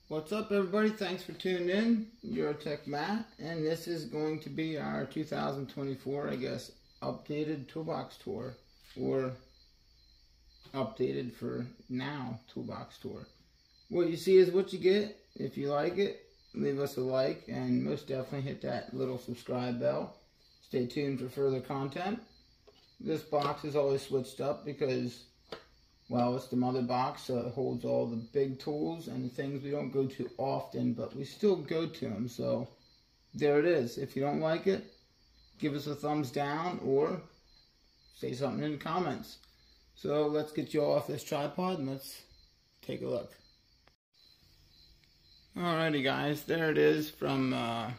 What's up, everybody? Thanks for tuning in. Eurotech Matt, and this is going to be our 2024, I guess, updated toolbox tour, or updated for now toolbox tour. What you see is what you get. If you like it, leave us a like, and most definitely hit that little subscribe bell. Stay tuned for further content. This box is always switched up because, well, it's the mother box, so it holds all the big tools and things we don't go to often, but we still go to them. So there it is. If you don't like it, give us a thumbs down or say something in the comments. So let's get you all off this tripod and let's take a look. Alrighty guys, there it is from, I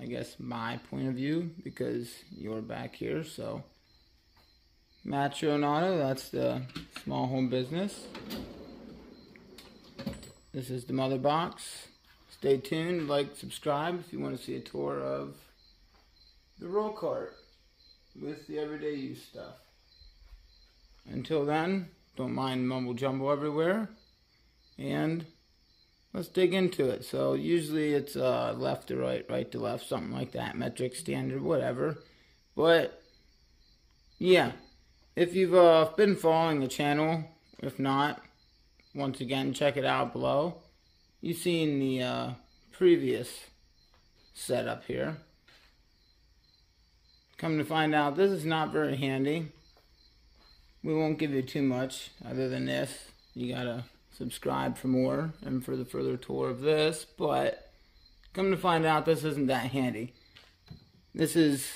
guess, my point of view, because you're back here. So Matcho and Auto, that's the small home business. This is the mother box. Stay tuned, like, subscribe if you want to see a tour of the roll cart with the everyday use stuff. Until then, don't mind mumble jumble everywhere, and let's dig into it. So usually it's left to right, right to left, something like that, metric, standard, whatever. But yeah. If you've been following the channel, if not, once again, check it out below. You've seen the previous setup here. Come to find out, this is not very handy. We won't give you too much other than this. You gotta subscribe for more and for the further tour of this, but come to find out, this isn't that handy. This is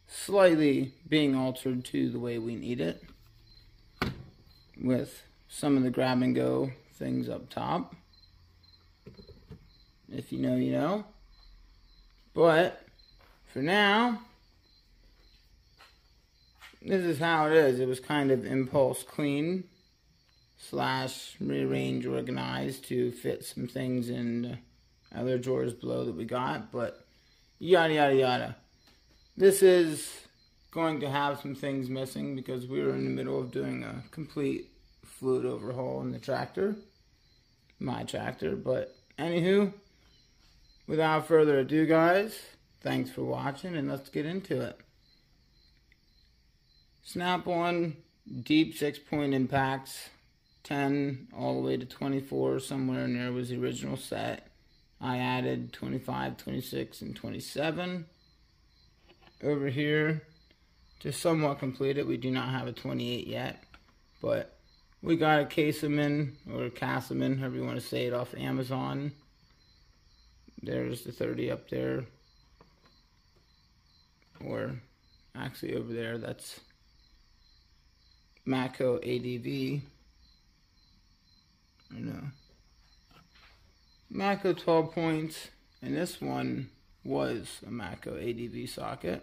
slightly being altered to the way we need it, with some of the grab and go things up top. If you know, you know. But for now, this is how it is. It was kind of impulse clean / rearrange organized to fit some things in other drawers below that we got, but yada yada yada. This is going to have some things missing because we were in the middle of doing a complete fluid overhaul in the tractor. My tractor. But anywho, without further ado guys, thanks for watching and let's get into it. Snap-on deep 6-point impacts, 10 all the way to 24, somewhere in there was the original set. I added 25, 26, and 27. Over here, to somewhat complete it, we do not have a 28 yet, but we got a Caseman, or Casaman, however you want to say it, off Amazon. There's the 30 up there, or actually over there, that's Matco ADV. I know. Matco 12 points, and this one was a Matco ADV socket.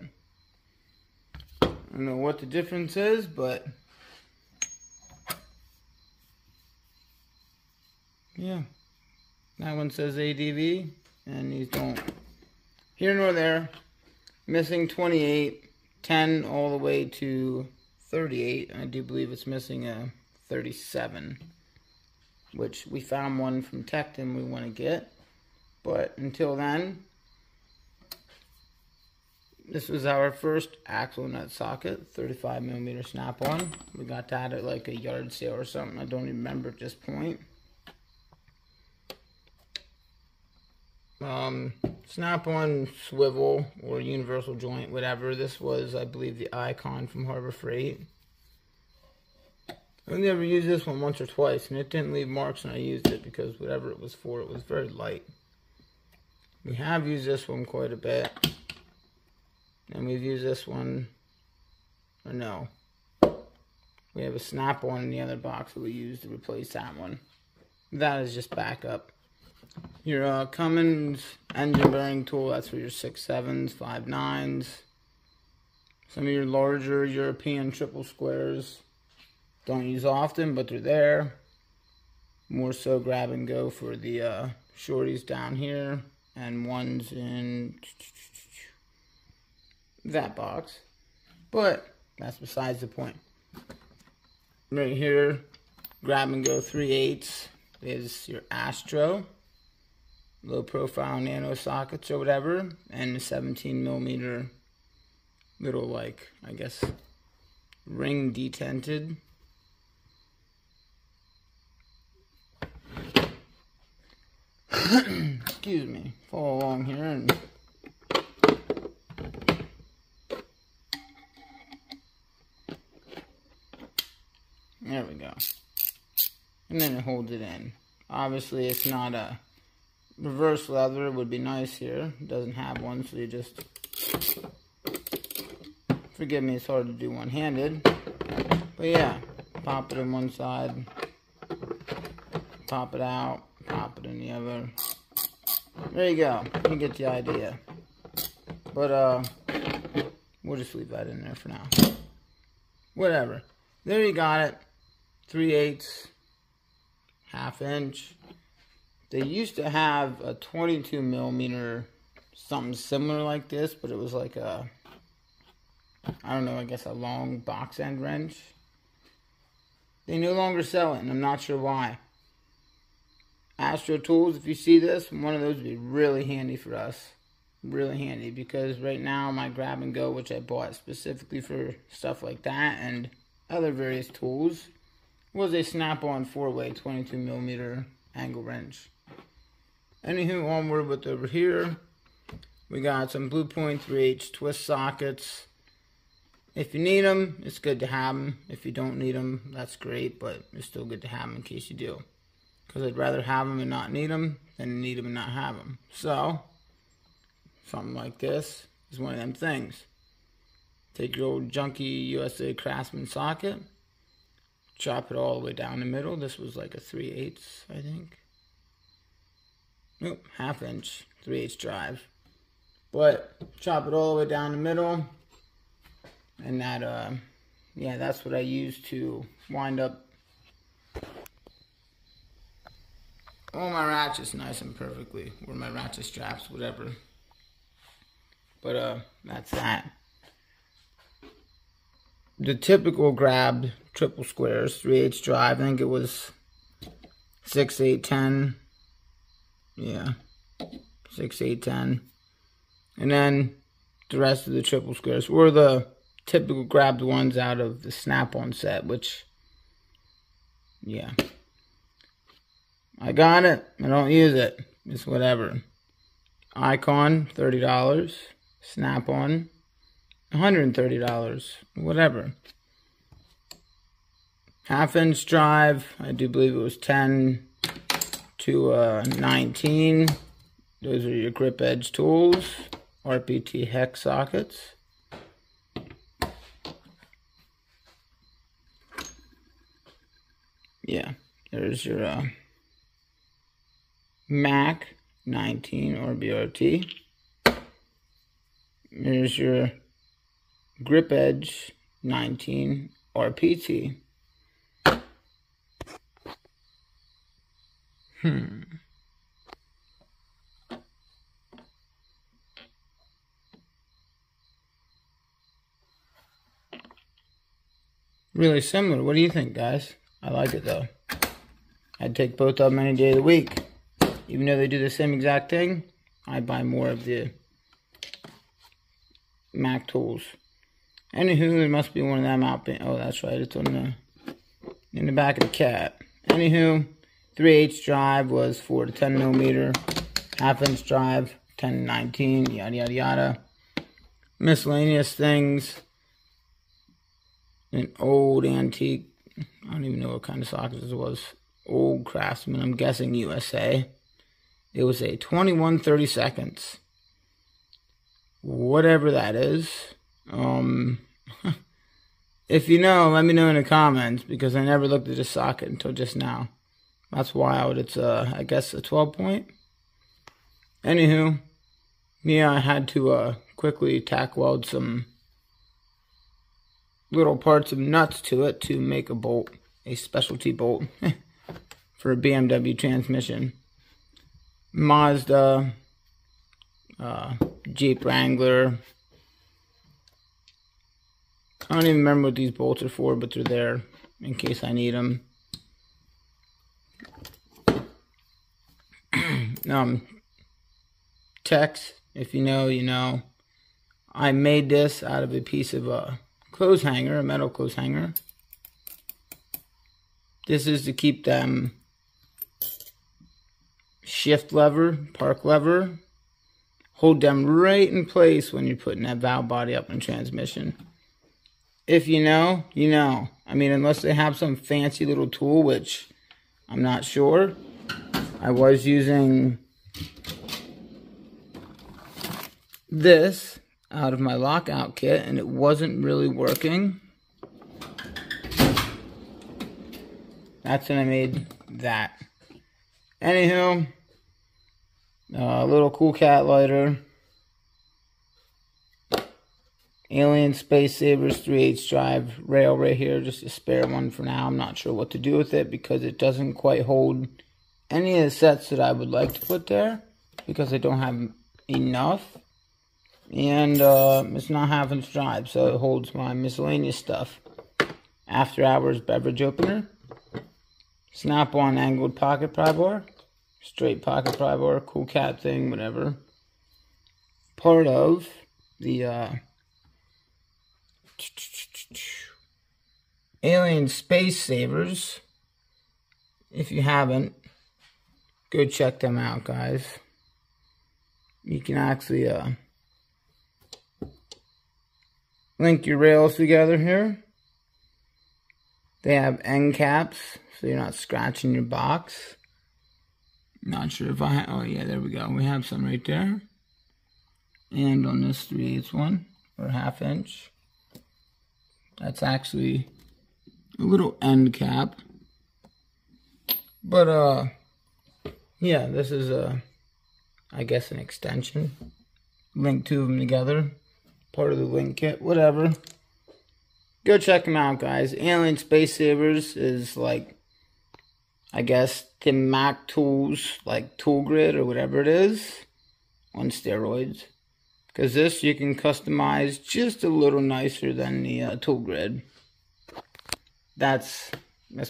I don't know what the difference is, but yeah, that one says ADV, and these don't. Here nor there. Missing 28, 10 all the way to 38. I do believe it's missing a 37, which we found one from Tecton we want to get, but until then, this was our first axle nut socket, 35mm snap-on. We got that at like a yard sale or something. I don't even remember at this point. Snap-on swivel or universal joint, whatever. This was, I believe, the Icon from Harbor Freight. I only ever used this one once or twice, and it didn't leave marks when I used it because whatever it was for, it was very light. We have used this one quite a bit. And we've used this one, or no, we have a snap-on in the other box that we used to replace that one. That is just backup. Your Cummins engine bearing tool, that's for your 6.7s, 5.9s. Some of your larger European triple squares, don't use often, but they're there. More so grab and go for the shorties down here, and ones in that box, but that's besides the point. Right here, grab and go 3/8 is your Astro. low profile nano sockets or whatever, and the 17mm little, like, I guess, ring detented. Excuse me, follow along here and there we go. And then it holds it in. Obviously it's not a reverse leather, it would be nice here. It doesn't have one, so you just, forgive me, it's hard to do one-handed. But yeah, pop it in one side, pop it out, pop it in the other. There you go. You get the idea. But we'll just leave that in there for now. Whatever. There you got it. 3/8, 1/2 inch. They used to have a 22mm something similar like this, but it was like a, I don't know, I guess a long box end wrench. They no longer sell it, and I'm not sure why. Astro Tools, if you see this, one of those would be really handy for us. Really handy, because right now my grab and go, which I bought specifically for stuff like that and other various tools, was a snap-on 4-way 22mm angle wrench. Anywho, onward with over here, we got some Blue Point 3/8 twist sockets. If you need them, it's good to have them. If you don't need them, that's great, but it's still good to have them in case you do. Because I'd rather have them and not need them than need them and not have them. So, something like this is one of them things. Take your old junky USA Craftsman socket, chop it all the way down the middle. This was like a 3/8, I think. Nope, 1/2 inch, 3/8 drive. But chop it all the way down the middle. And that, yeah, that's what I use to wind up all my ratchets nice and perfectly, or my ratchet straps, whatever. But that's that. The typical grab triple squares, 3/8 drive. I think it was 6, 8, 10. Yeah, 6, 8, 10. And then the rest of the triple squares were the typical grabbed ones out of the snap-on set, which, yeah. I got it. I don't use it. It's whatever. Icon, $30. Snap-on, $130. Whatever. 1/2 inch drive. I do believe it was 10 to 19. Those are your grip edge tools. RPT hex sockets. Yeah. There's your Mac 19 or BRT. There's your grip edge 19 RPT. Really similar. What do you think, guys? I like it though. I'd take both of them any day of the week. Even though they do the same exact thing, I buy more of the Mac tools. Anywho, there must be one of them out. Oh, that's right. It's on in the back of the cat. Anywho, 3/8 drive was 4 to 10mm. 1/2 inch drive, 10 to 19. Yada yada yada. Miscellaneous things. An old antique. I don't even know what kind of socket this was. Old Craftsman. I'm guessing USA. It was a 21/32. Whatever that is. If you know, let me know in the comments, because I never looked at this socket until just now. That's wild. It's I guess a 12 point. Anywho, yeah, I had to quickly tack weld some little parts of nuts to it to make a bolt, a specialty bolt for a BMW transmission. Mazda, Jeep Wrangler. I don't even remember what these bolts are for, but they're there in case I need them. text. If you know, you know. I made this out of a piece of a clothes hanger, a metal clothes hanger. This is to keep them shift lever, park lever. Hold them right in place when you're putting that valve body up in transmission. If you know, you know. I mean, unless they have some fancy little tool, which I'm not sure. I was using this out of my lockout kit, and it wasn't really working. That's when I made that. Anywho, a little cool cat lighter. Alien Space Sabers 3/8 drive rail right here, just a spare one for now. I'm not sure what to do with it because it doesn't quite hold any of the sets that I would like to put there because I don't have enough. And it's not having to drive, so it holds my miscellaneous stuff. After hours beverage opener. Snap-on angled pocket pry bar. Straight pocket pry bar, cool cat thing, whatever. Part of the Alien Space Sabers. If you haven't, go check them out, guys. You can actually link your rails together here. They have end caps, so you're not scratching your box. Not sure if I oh yeah, there we go. We have some right there. And on this 3/8 one, or 1/2 inch. That's actually a little end cap. But yeah, this is I guess an extension. Link two of them together. Part of the link kit, whatever. Go check them out, guys. Alien Space Sabers is like, I guess, the Mac Tools, like Tool Grid or whatever it is, on steroids. Because this you can customize just a little nicer than the Tool Grid. That's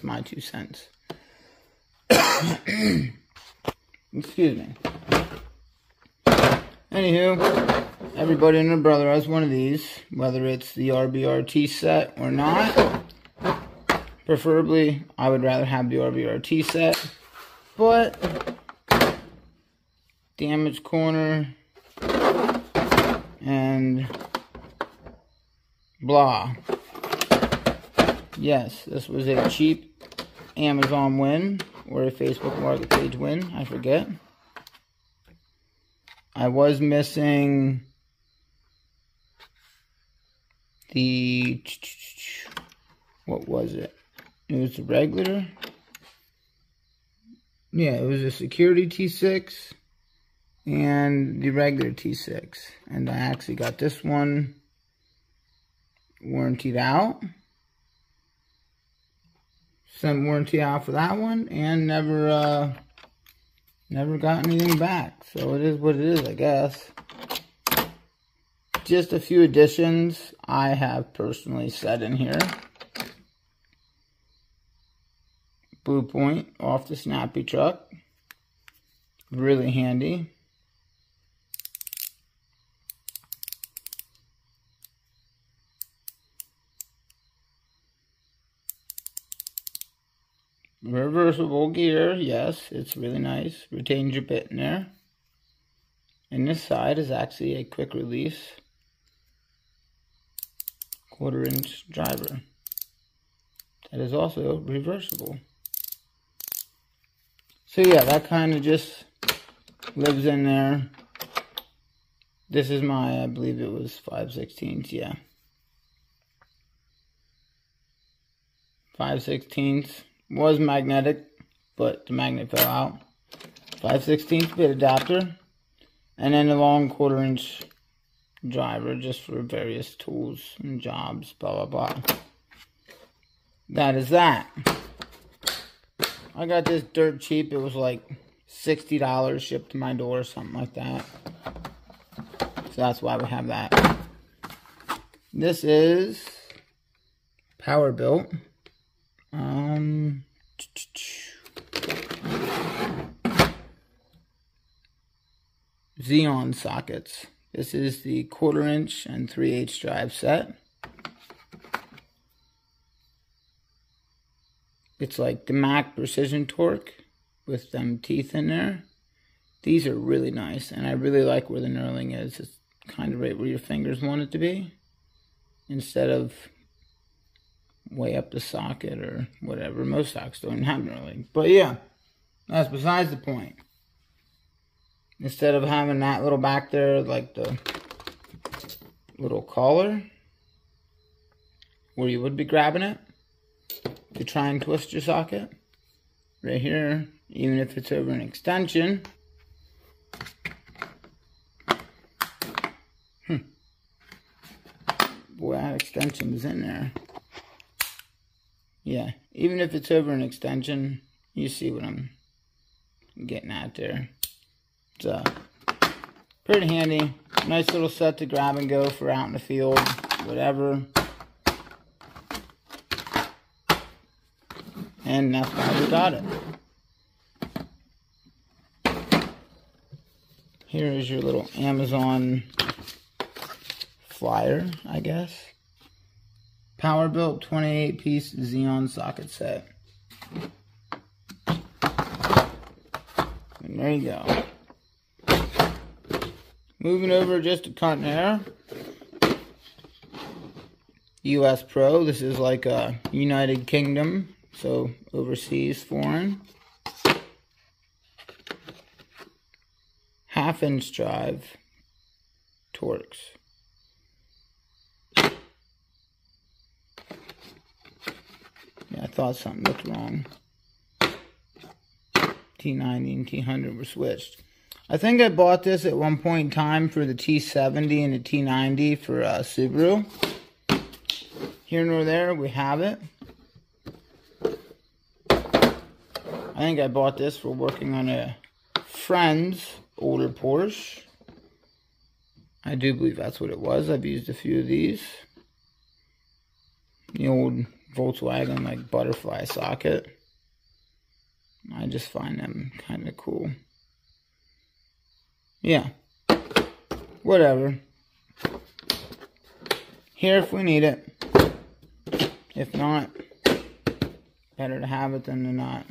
my 2 cents. Excuse me. Anywho, everybody and their brother has one of these, whether it's the RBRT set or not. Preferably, I would rather have the RBRT set, but damaged corner and blah. Yes, this was a cheap Amazon win or a Facebook Market page win, I forget. I was missing the, what was it? It was the regular. Yeah, it was a security T6 and the regular T6. And I actually got this one warrantied out. Sent warranty out for that one and never got anything back. So it is what it is, I guess. Just a few additions I have personally set in here. Blue point off the Snappy truck. Really handy. Reversible gear, yes, it's really nice. Retains your bit in there. And this side is actually a quick release 1/4 inch driver. That is also reversible. So yeah, that kind of just lives in there. This is my, I believe it was 5/16, yeah. 5/16 was magnetic, but the magnet fell out. 5/16 bit adapter. And then a long 1/4 inch driver just for various tools and jobs, blah, blah, blah. That is that. I got this dirt cheap. It was like $60 shipped to my door, something like that. So that's why we have that. This is Power Built. Xeon sockets. This is the 1/4 inch and 3/8 drive set. It's like the Mac Precision Torque with them teeth in there. These are really nice, and I really like where the knurling is. It's kind of right where your fingers want it to be, instead of way up the socket or whatever. Most sockets don't even have knurling. But yeah, that's besides the point. Instead of having that little back there, like the little collar, where you would be grabbing it to try and twist your socket, right here, even if it's over an extension. Boy, that extension was in there. Yeah, even if it's over an extension, you see what I'm getting at there. It's pretty handy. Nice little set to grab and go for out in the field, whatever. And that's why we got it. Here is your little Amazon flyer, I guess. Power built 28-piece Xeon socket set. And there you go. Moving over just to cut hair. US Pro. This is like a United Kingdom, so overseas, foreign. 1/2 inch drive Torx. Yeah, I thought something looked wrong. T90 and T100 were switched. I think I bought this at one point in time for the T70 and the T90 for Subaru. Here nor there, we have it. I think I bought this for working on a friend's older Porsche. I do believe that's what it was. I've used a few of these. The old Volkswagen like butterfly socket. I just find them kind of cool. Yeah. Whatever. Here if we need it. If not, better to have it than to not.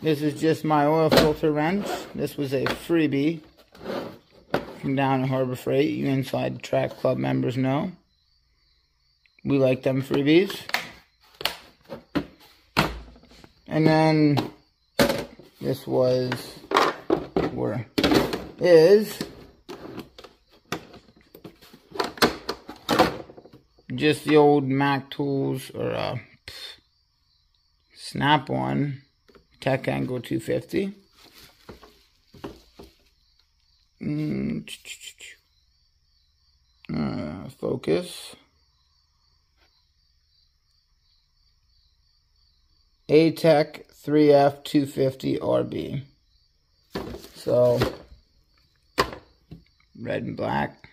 This is just my oil filter wrench. This was a freebie from down at Harbor Freight. You Inside Track Club members know. We like them freebies. And then this was, or is, just the old Mac Tools or Snap-on Tech Angle 250. Focus. A-Tech 3F 250 RB. So, red and black.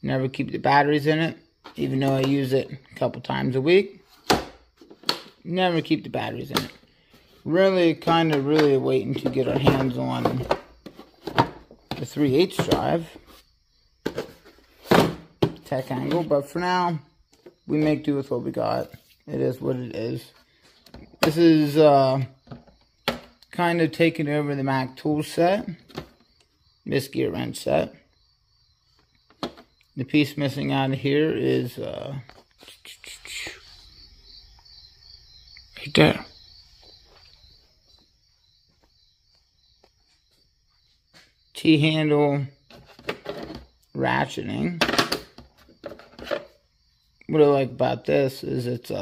Never keep the batteries in it, even though I use it a couple times a week. Never keep the batteries in it. Really waiting to get our hands on the 3/8 drive. Tech Angle, but for now, we make do with what we got. It is what it is. This is kind of taking over the Mac tool set. This gear wrench set. The piece missing out of here is right there. T-handle ratcheting. What I like about this is it's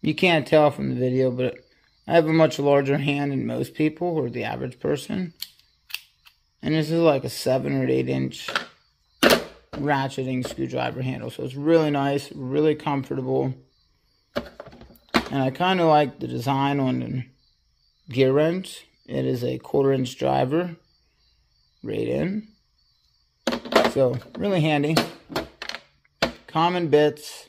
you can't tell from the video, but I have a much larger hand than most people, or the average person. And this is like a 7 or 8 inch ratcheting screwdriver handle. So it's really nice, really comfortable. And I kind of like the design on the gear wrench. It is a 1/4 inch driver, right in. So really handy. Common bits,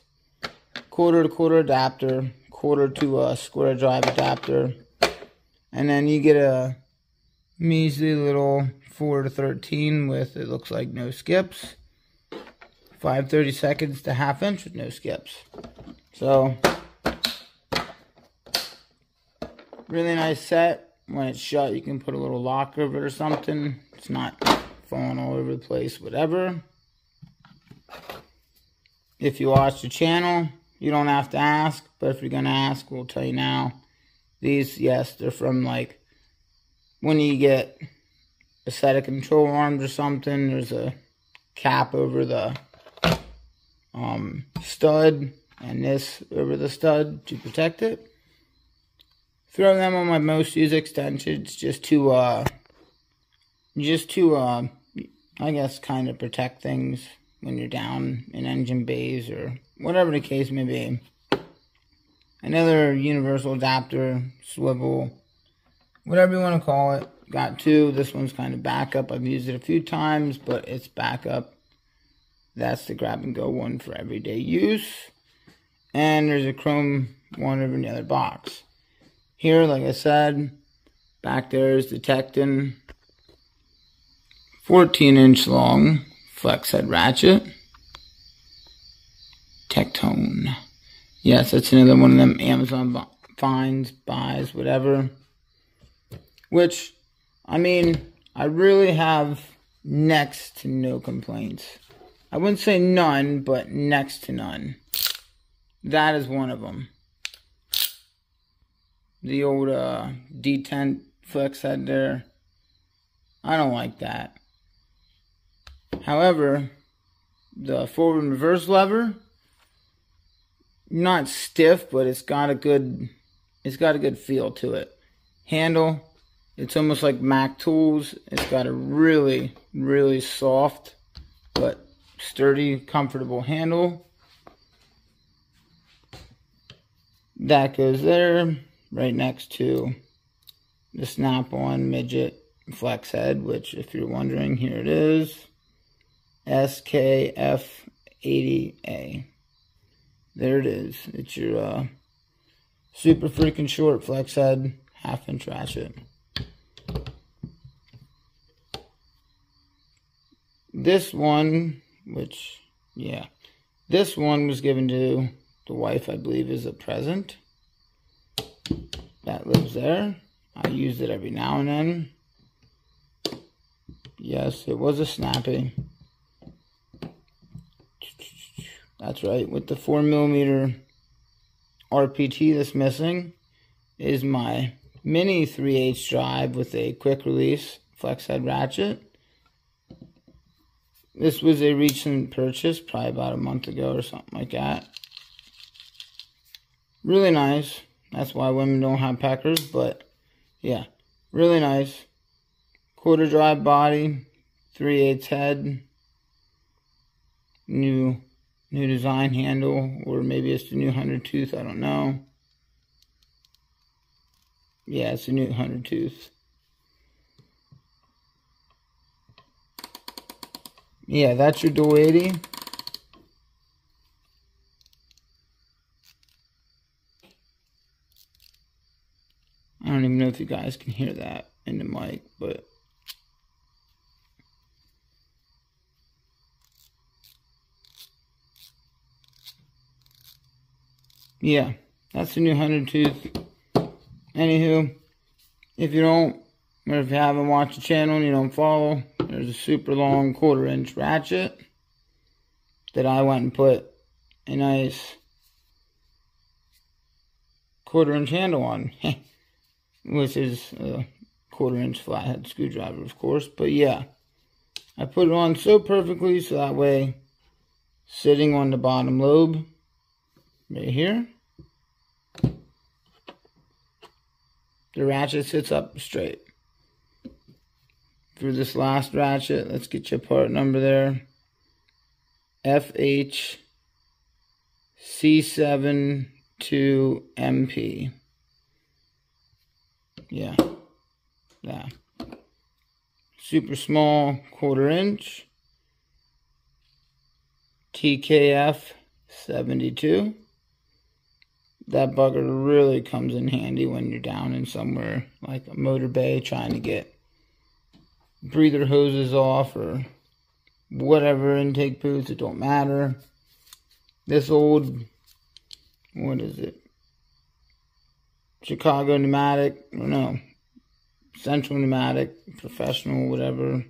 1/4 to 1/4 adapter, 1/4 to a square drive adapter, and then you get a measly little 4 to 13 with, it looks like, no skips. 5/32 to 1/2 inch with no skips. So, really nice set. When it's shut, you can put a little lock over it or something. It's not falling all over the place, whatever. If you watch the channel, you don't have to ask, but if you're going to ask, we'll tell you now. These, yes, they're from, like, when you get a set of control arms or something, there's a cap over the stud and this over the stud to protect it. Throw them on my most used extensions just to I guess kind of protect things when you're down in engine bays or whatever the case may be. Another universal adapter, swivel, whatever you want to call it. Got two. This one's kind of backup. I've used it a few times, but it's backup. That's the grab and go one for everyday use. And there's a chrome one over in the other box. Here, like I said, back there is the Tecton 14-inch long flex head ratchet. Tectone. Yes, that's another one of them Amazon finds, buys, whatever. Which, I mean, I really have next to no complaints. I wouldn't say none, but next to none. That is one of them. The old detent flex head there, I don't like that. However, the forward and reverse lever, not stiff, but it's got a good feel to it. Handle, it's almost like Mac tools. It's got a really, really soft but sturdy, comfortable handle. That goes there, right next to the snap-on midget flex head, which, if you're wondering, here it is. SKF80A. There it is. It's your super freaking short flex head, 1/2 inch ratchet. This one, this one was given to the wife, I believe, as a present. That lives there. I use it every now and then. Yes, it was a snappy. That's right. With the 4mm RPT that's missing is my mini 3/8 drive with a quick release flex head ratchet. This was a recent purchase, probably about a month ago or something like that. Really nice. That's why women don't have peckers, but yeah, really nice. Quarter drive body, 3/8 head, new design handle, or maybe it's the new 100 tooth, I don't know. Yeah, it's a new 100 tooth. Yeah, that's your dual 80. I don't even know if you guys can hear that in the mic, but yeah, that's the new 100 tooth. Anywho, if you don't, or if you haven't watched the channel and you don't follow, there's a super long 1/4 inch ratchet that I went and put a nice 1/4 inch handle on, which is a 1/4 inch flathead screwdriver, of course. But yeah, I put it on so perfectly so that way, sitting on the bottom lobe, right here, the ratchet sits up straight. For this last ratchet, let's get your part number there. FHC72MP. Yeah. Super small 1/4 inch. TKF 72. That bugger really comes in handy when you're down in somewhere like a motor bay trying to get breather hoses off or whatever, intake boots, it don't matter. This old, what is it? Chicago pneumatic, or no, Central pneumatic, professional, whatever.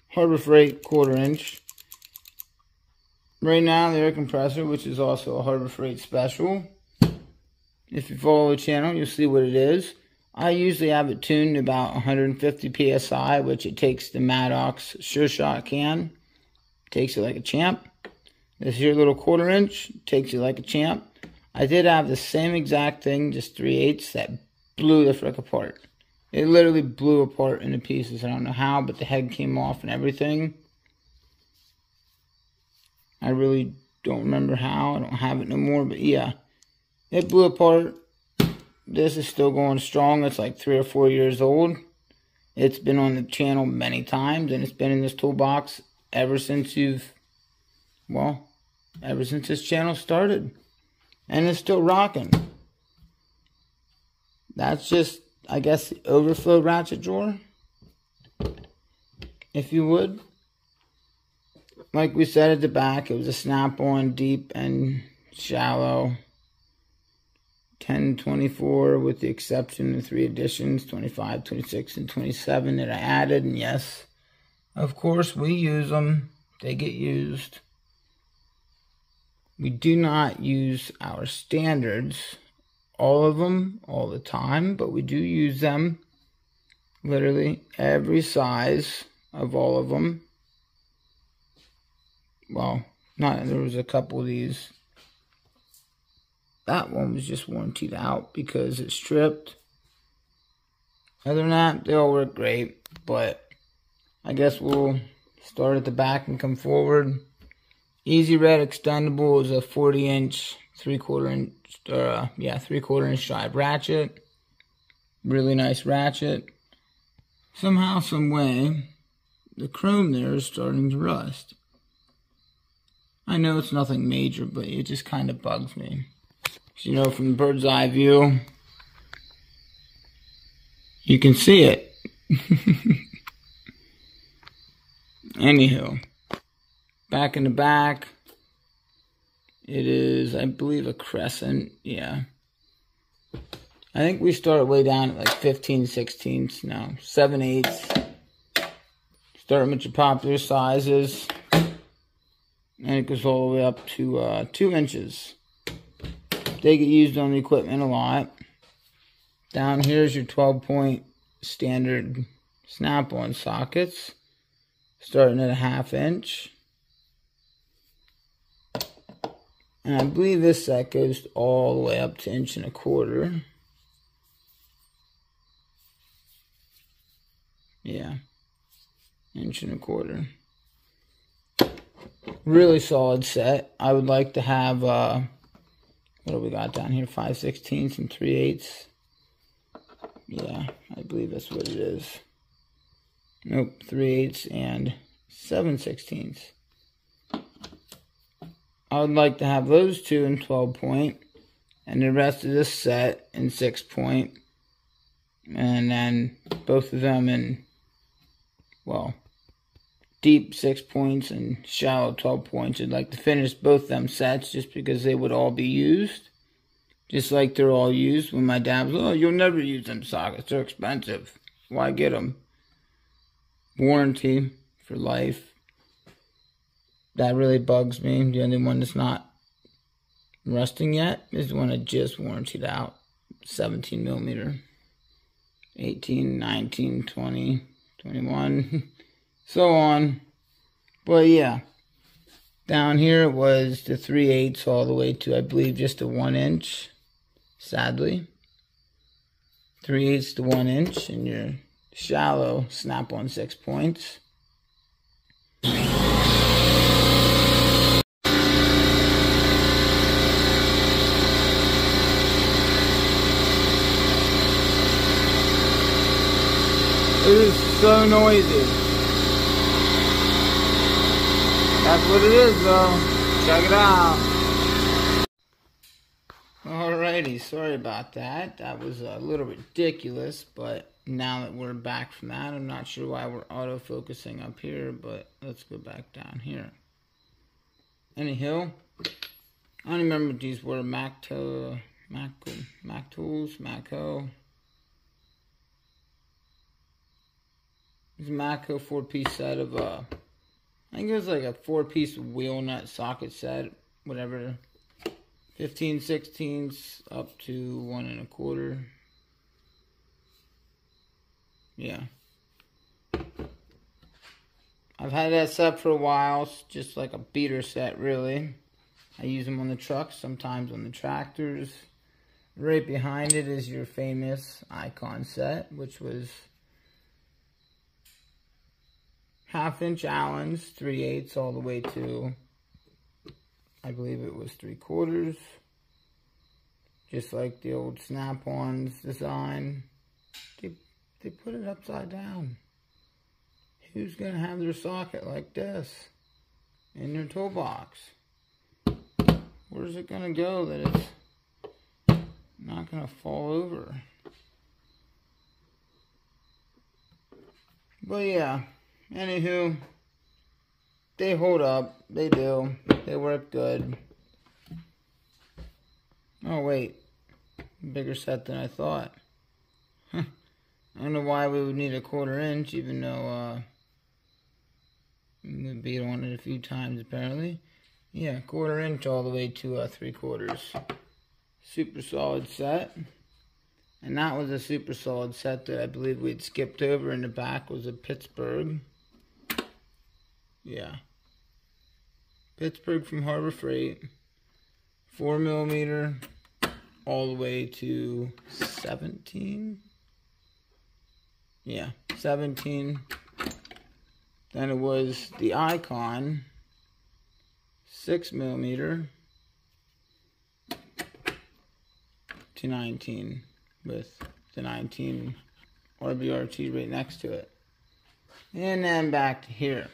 Harbor Freight 1/4 inch. Right now, the air compressor, which is also a Harbor Freight special. If you follow the channel, you'll see what it is. I usually have it tuned to about 150 PSI, which it takes the Maddox Sure Shot can. Takes it like a champ. This here little 1/4 inch takes it like a champ. I did have the same exact thing, just 3/8, that blew the frick apart. It literally blew apart into pieces. I don't know how, but the head came off and everything. I really don't remember how. I don't have it no more, but yeah. It blew apart. This is still going strong. It's like 3 or 4 years old. It's been on the channel many times, and it's been in this toolbox ever since ever since this channel started. And it's still rocking. That's just, I guess, the overflow ratchet drawer, if you would. Like we said at the back, it was a snap-on, deep and shallow. 1024 with the exception of 3 additions, 25, 26, and 27 that I added. And yes, of course, we use them. They get used. We do not use our standards, all of them, all the time, but we do use them. Literally every size of all of them. Well, there was a couple of these. That one was just warrantied out because it stripped. Other than that, they all work great. But I guess we'll start at the back and come forward. Easy Red Extendable is a 40-inch, 3/4 inch drive ratchet. Really nice ratchet. Somehow, some way, the chrome there is starting to rust. I know it's nothing major, but it just kind of bugs me. You know, from the bird's eye view, you can see it. Anywho, back in the back, it is, I believe, a crescent. Yeah. I think we started way down at like 15/16, no, 7/8. Starting with your popular sizes, and it goes all the way up to 2 inches. They get used on the equipment a lot. Down here is your 12-point standard snap-on sockets, starting at a 1/2 inch. And I believe this set goes all the way up to 1.25 inches. Yeah, 1.25 inches. Really solid set. I would like to have, what do we got down here? 5/16 and 3/8. Yeah, I believe that's what it is. Nope, 3/8 and 7/16. I would like to have those two in 12-point, and the rest of this set in 6-point, and then both of them in, well, deep 6 points and shallow 12 points. I'd like to finish both them sets just because they would all be used. Just like they're all used when my dad was, oh, you'll never use them sockets. They're expensive. Why get them? Warranty for life. That really bugs me. The only one that's not rusting yet is the one I just warrantied out. 17 millimeter. 18, 19, 20, 21. So on. But yeah, down here it was the 3/8 all the way to, I believe, just a 1 inch, sadly. 3/8 to 1 inch, and your shallow snap-on 6 points. It is so noisy. That's what it is, though. Check it out. Alrighty, sorry about that. That was a little ridiculous, but now that we're back from that, I'm not sure why we're auto-focusing up here, but let's go back down here. Anyhow, I don't remember what these were. Mac Tools, Macco. It's a Macco 4-piece set of, I think it was like a 4-piece wheel nut socket set, whatever. 15/16 up to 1 1/4. Yeah. I've had that set for a while. It's just like a beater set, really. I use them on the trucks, sometimes on the tractors. Right behind it is your famous Icon set, which was 1/2-inch Allens, 3/8 all the way to, I believe it was 3/4. Just like the old Snap-ons design. They put it upside down. Who's going to have their socket like this in their toolbox? Where's it going to go that it's not going to fall over? But yeah, anywho, they hold up. They do. They work good. Oh wait, bigger set than I thought. I don't know why we would need a 1/4 inch, even though we beat on it a few times apparently. Yeah, 1/4 inch all the way to 3/4. Super solid set. And that was a super solid set that I believe we'd skipped over in the back was a Pittsburgh. Yeah. Pittsburgh from Harbor Freight. 4mm all the way to 17. Yeah, 17. Then it was the Icon 6mm to 19 with the 19 RBRT right next to it. And then back to here.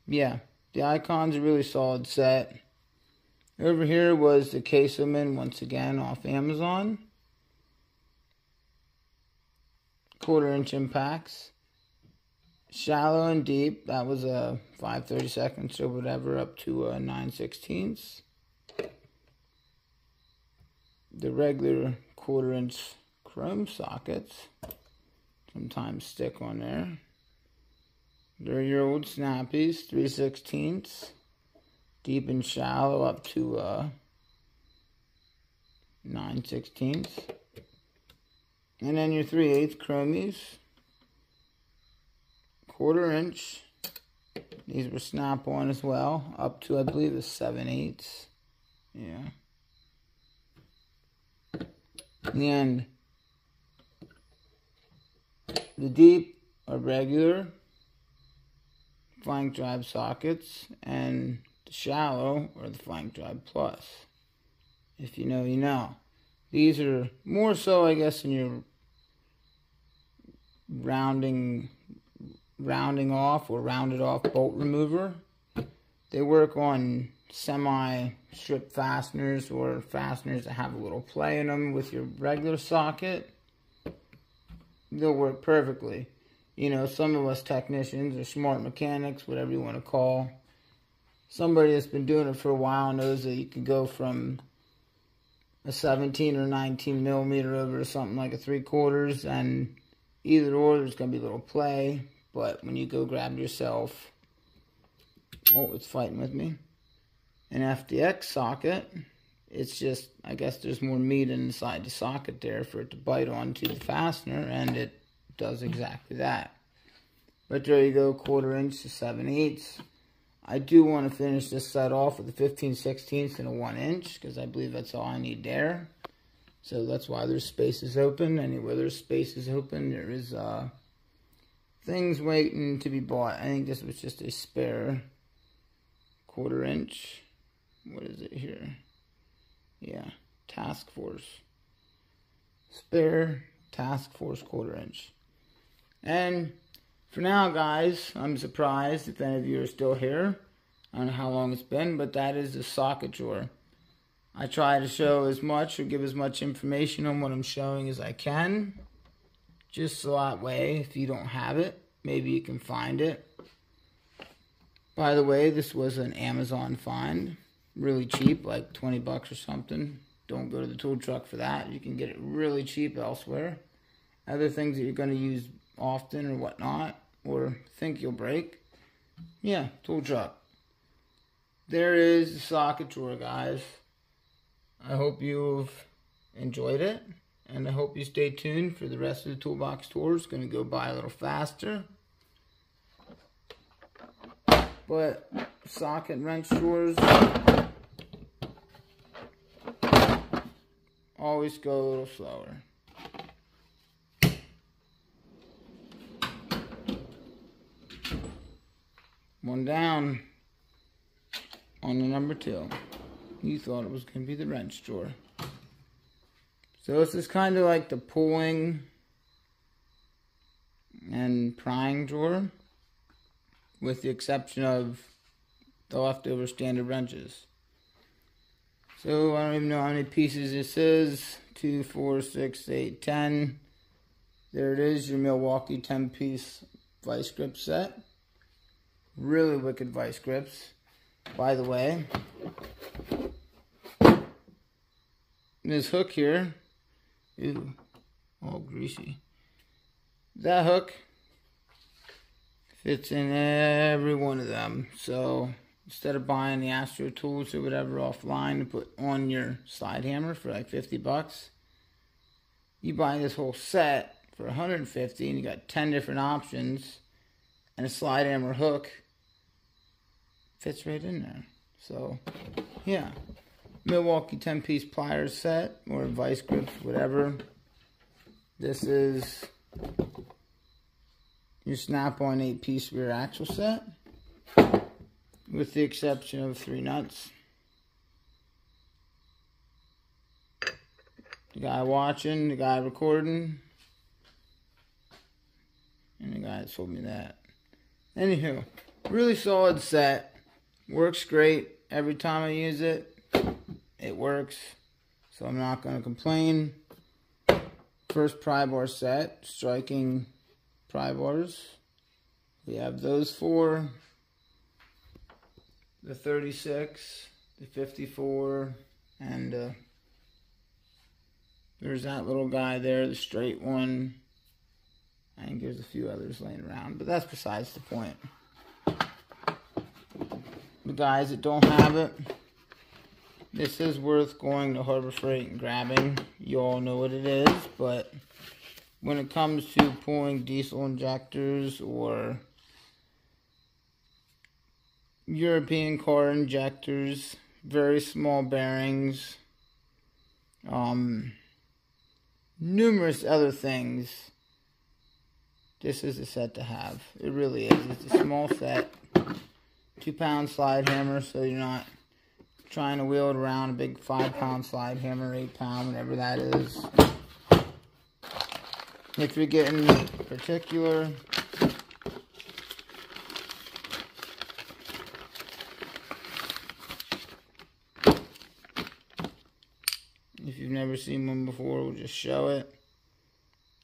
Yeah, the Icon's a really solid set. Over here was the Caseman, once again, off Amazon. 1/4 inch impacts. Shallow and deep, that was a 5/32 or whatever, up to 9/16. The regular 1/4 inch chrome sockets sometimes stick on there. They're your old snappies, 3/16. Deep and shallow up to 9/16. And then your 3/8 chromies. 1/4 inch. These were snap-on as well, up to I believe a 7/8. Yeah. And the deep are regular flank drive sockets, and the shallow are the flank drive plus. If you know, you know. These are more so, I guess, in your rounding off or rounded off bolt remover. They work on semi-strip fasteners or fasteners that have a little play in them with your regular socket. They'll work perfectly. You know, some of us technicians or smart mechanics, whatever you want to call, somebody that's been doing it for a while knows that you can go from a 17 or 19mm over to something like a 3/4, and either or there's going to be a little play. But when you go grab yourself, oh, it's fighting with me, an FDX socket, it's just, I guess there's more meat inside the socket there for it to bite onto the fastener, and it does exactly that. But there you go, 1/4 inch to 7/8. I do want to finish this set off with a 15/16 and a 1 inch, because I believe that's all I need there. So that's why there's spaces open. Anywhere there's spaces open, there is things waiting to be bought. I think this was just a spare 1/4 inch. What is it here? Yeah, Task Force. Spare Task Force 1/4 inch. And for now, guys, I'm surprised if any of you are still here. I don't know how long it's been, but that is the socket drawer. I try to show as much or give as much information on what I'm showing as I can. just so that way, if you don't have it, maybe you can find it. By the way, this was an Amazon find. Really cheap, like 20 bucks or something. Don't go to the tool truck for that. You can get it really cheap elsewhere. Other things that you're going to use often or whatnot, or think you'll break. Yeah, tool truck. There is the socket drawer, guys. I hope you've enjoyed it. And I hope you stay tuned for the rest of the toolbox tour. It's going to go by a little faster. But socket wrench drawers always go a little slower. One down on the number 2. You thought it was going to be the wrench drawer. So this is kind of like the pulling and prying drawer, with the exception of the leftover standard wrenches. So I don't even know how many pieces this is. 2, 4, 6, 8, 10. There it is, your Milwaukee 10-piece vice grip set. Really wicked vice grips. By the way, this hook here, ew, all greasy. That hook fits in every one of them. So instead of buying the Astro tools or whatever offline to put on your slide hammer for like 50 bucks, you buy this whole set for 150 and you got 10 different options, and a slide hammer hook fits right in there. So yeah, Milwaukee 10-piece pliers set, or vice grips, whatever. This is your snap-on 8-piece rear axle set, with the exception of 3 nuts. The guy watching, the guy recording, and the guy that sold me that. Anywho, really solid set. Works great. Every time I use it, it works. So I'm not going to complain. First pry bar set, striking pry bars. We have those 4. The 36, the 54, and there's that little guy there, the straight one. I think there's a few others laying around, but that's besides the point. The guys that don't have it, this is worth going to Harbor Freight and grabbing. You all know what it is, but when it comes to pulling diesel injectors or European car injectors, very small bearings, numerous other things, this is a set to have. It really is. It's a small set. 2-pound slide hammer, so you're not trying to wheel it around a big 5-pound slide hammer, 8-pound, whatever that is. If you're getting particular, if you've never seen one before, we'll just show it.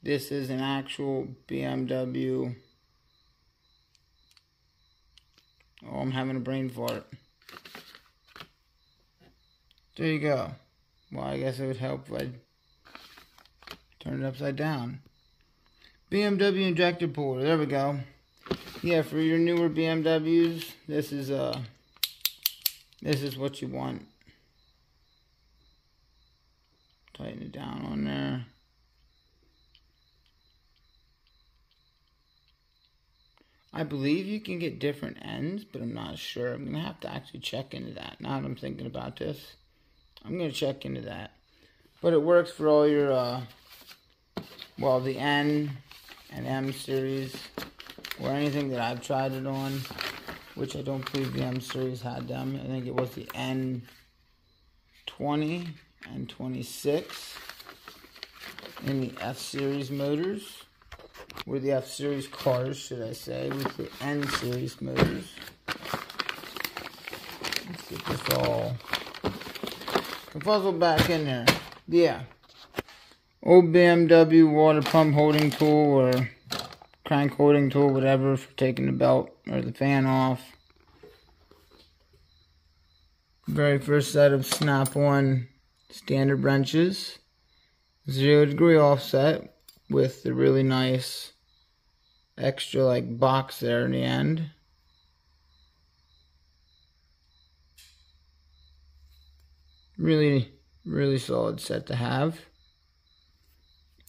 This is an actual BMW. Oh, I'm having a brain fart. There you go. Well, I guess it would help if I turn it upside down. BMW injector puller. There we go. Yeah, for your newer BMWs, this is what you want. Tighten it down on there. I believe you can get different ends, but I'm not sure. I'm going to have to actually check into that. Now that I'm thinking about this, I'm going to check into that. But it works for all your, well, the N and M series, or anything that I've tried it on, which I don't believe the M series had them. I think it was the N20 and 26 in the F series motors. Or the F series cars, should I say, with the N series motors. Let's get this all confuzzled back in there. Yeah. old BMW water pump holding tool or crank holding tool, whatever, for taking the belt or the fan off. Very first set of snap-on standard wrenches. 0-degree offset with the really nice extra like box there in the end. Really, really solid set to have.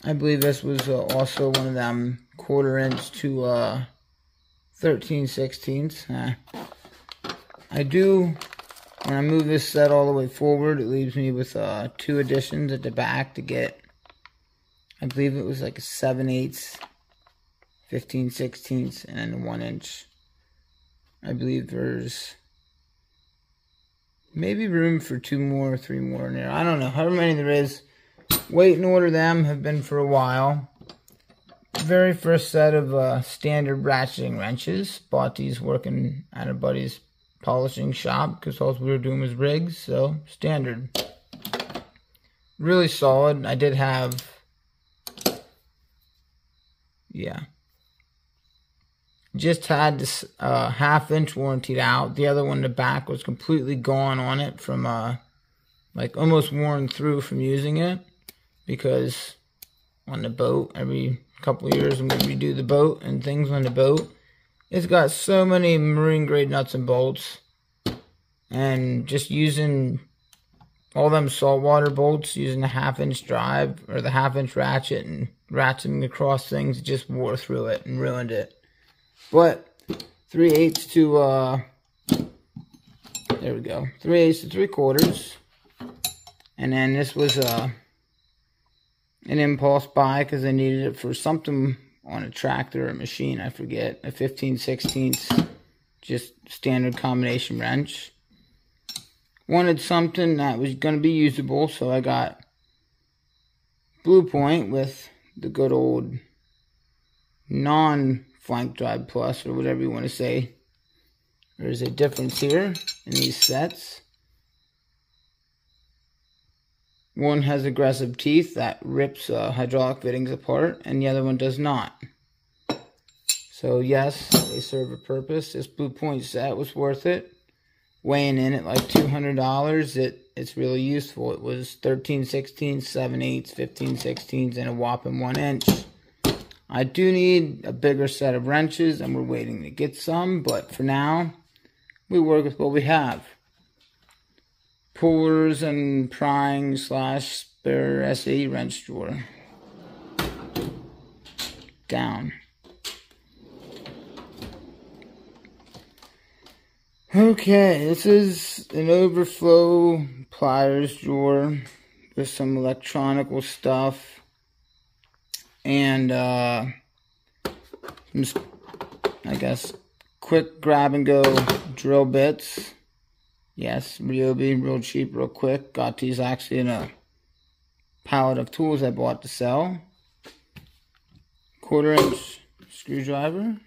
I believe this was also one of them 1/4 inch to 13/16. I do, when I move this set all the way forward, it leaves me with 2 additions at the back to get, I believe it was like a 7/8, 15/16, and then a 1 inch. I believe there's maybe room for 2 more, 3 more in there. I don't know, however many there is. Wait and order them, have been for a while. Very first set of standard ratcheting wrenches. Bought these working at a buddy's polishing shop because all we were doing was rigs, so standard. Really solid. I did have, yeah, just had this 1/2 inch warranted out. The other one, the back, was completely gone on it from like almost worn through from using it, because on the boat every couple of years when we redo the boat and things on the boat, it's got so many marine grade nuts and bolts, and just using all them saltwater bolts, using the 1/2 inch drive or the 1/2 inch ratchet and ratcheting across things, it just wore through it and ruined it. But 3/8 to there we go, 3/8 to 3/4, and then this was an impulse buy because I needed it for something on a tractor or a machine, I forget. A 15/16, just standard combination wrench. Wanted something that was going to be usable, so I got Blue Point with the good old non-flank drive plus, or whatever you want to say. There's a difference here in these sets. One has aggressive teeth that rips hydraulic fittings apart, and the other one does not. So yes, they serve a purpose. This Blue Point set was worth it. Weighing in at like $200, it's really useful. It was 13/16, 7/8, 15/16, and a whopping 1 inch. I do need a bigger set of wrenches, and we're waiting to get some, but for now, we work with what we have. Pullers and prying / spare SAE wrench drawer. Down. Okay, this is an overflow pliers drawer with some electronical stuff and some, I guess, quick grab and go drill bits. Yes, Ryobi, real cheap, real quick. Got these actually in a pallet of tools I bought to sell. 1/4 inch screwdriver.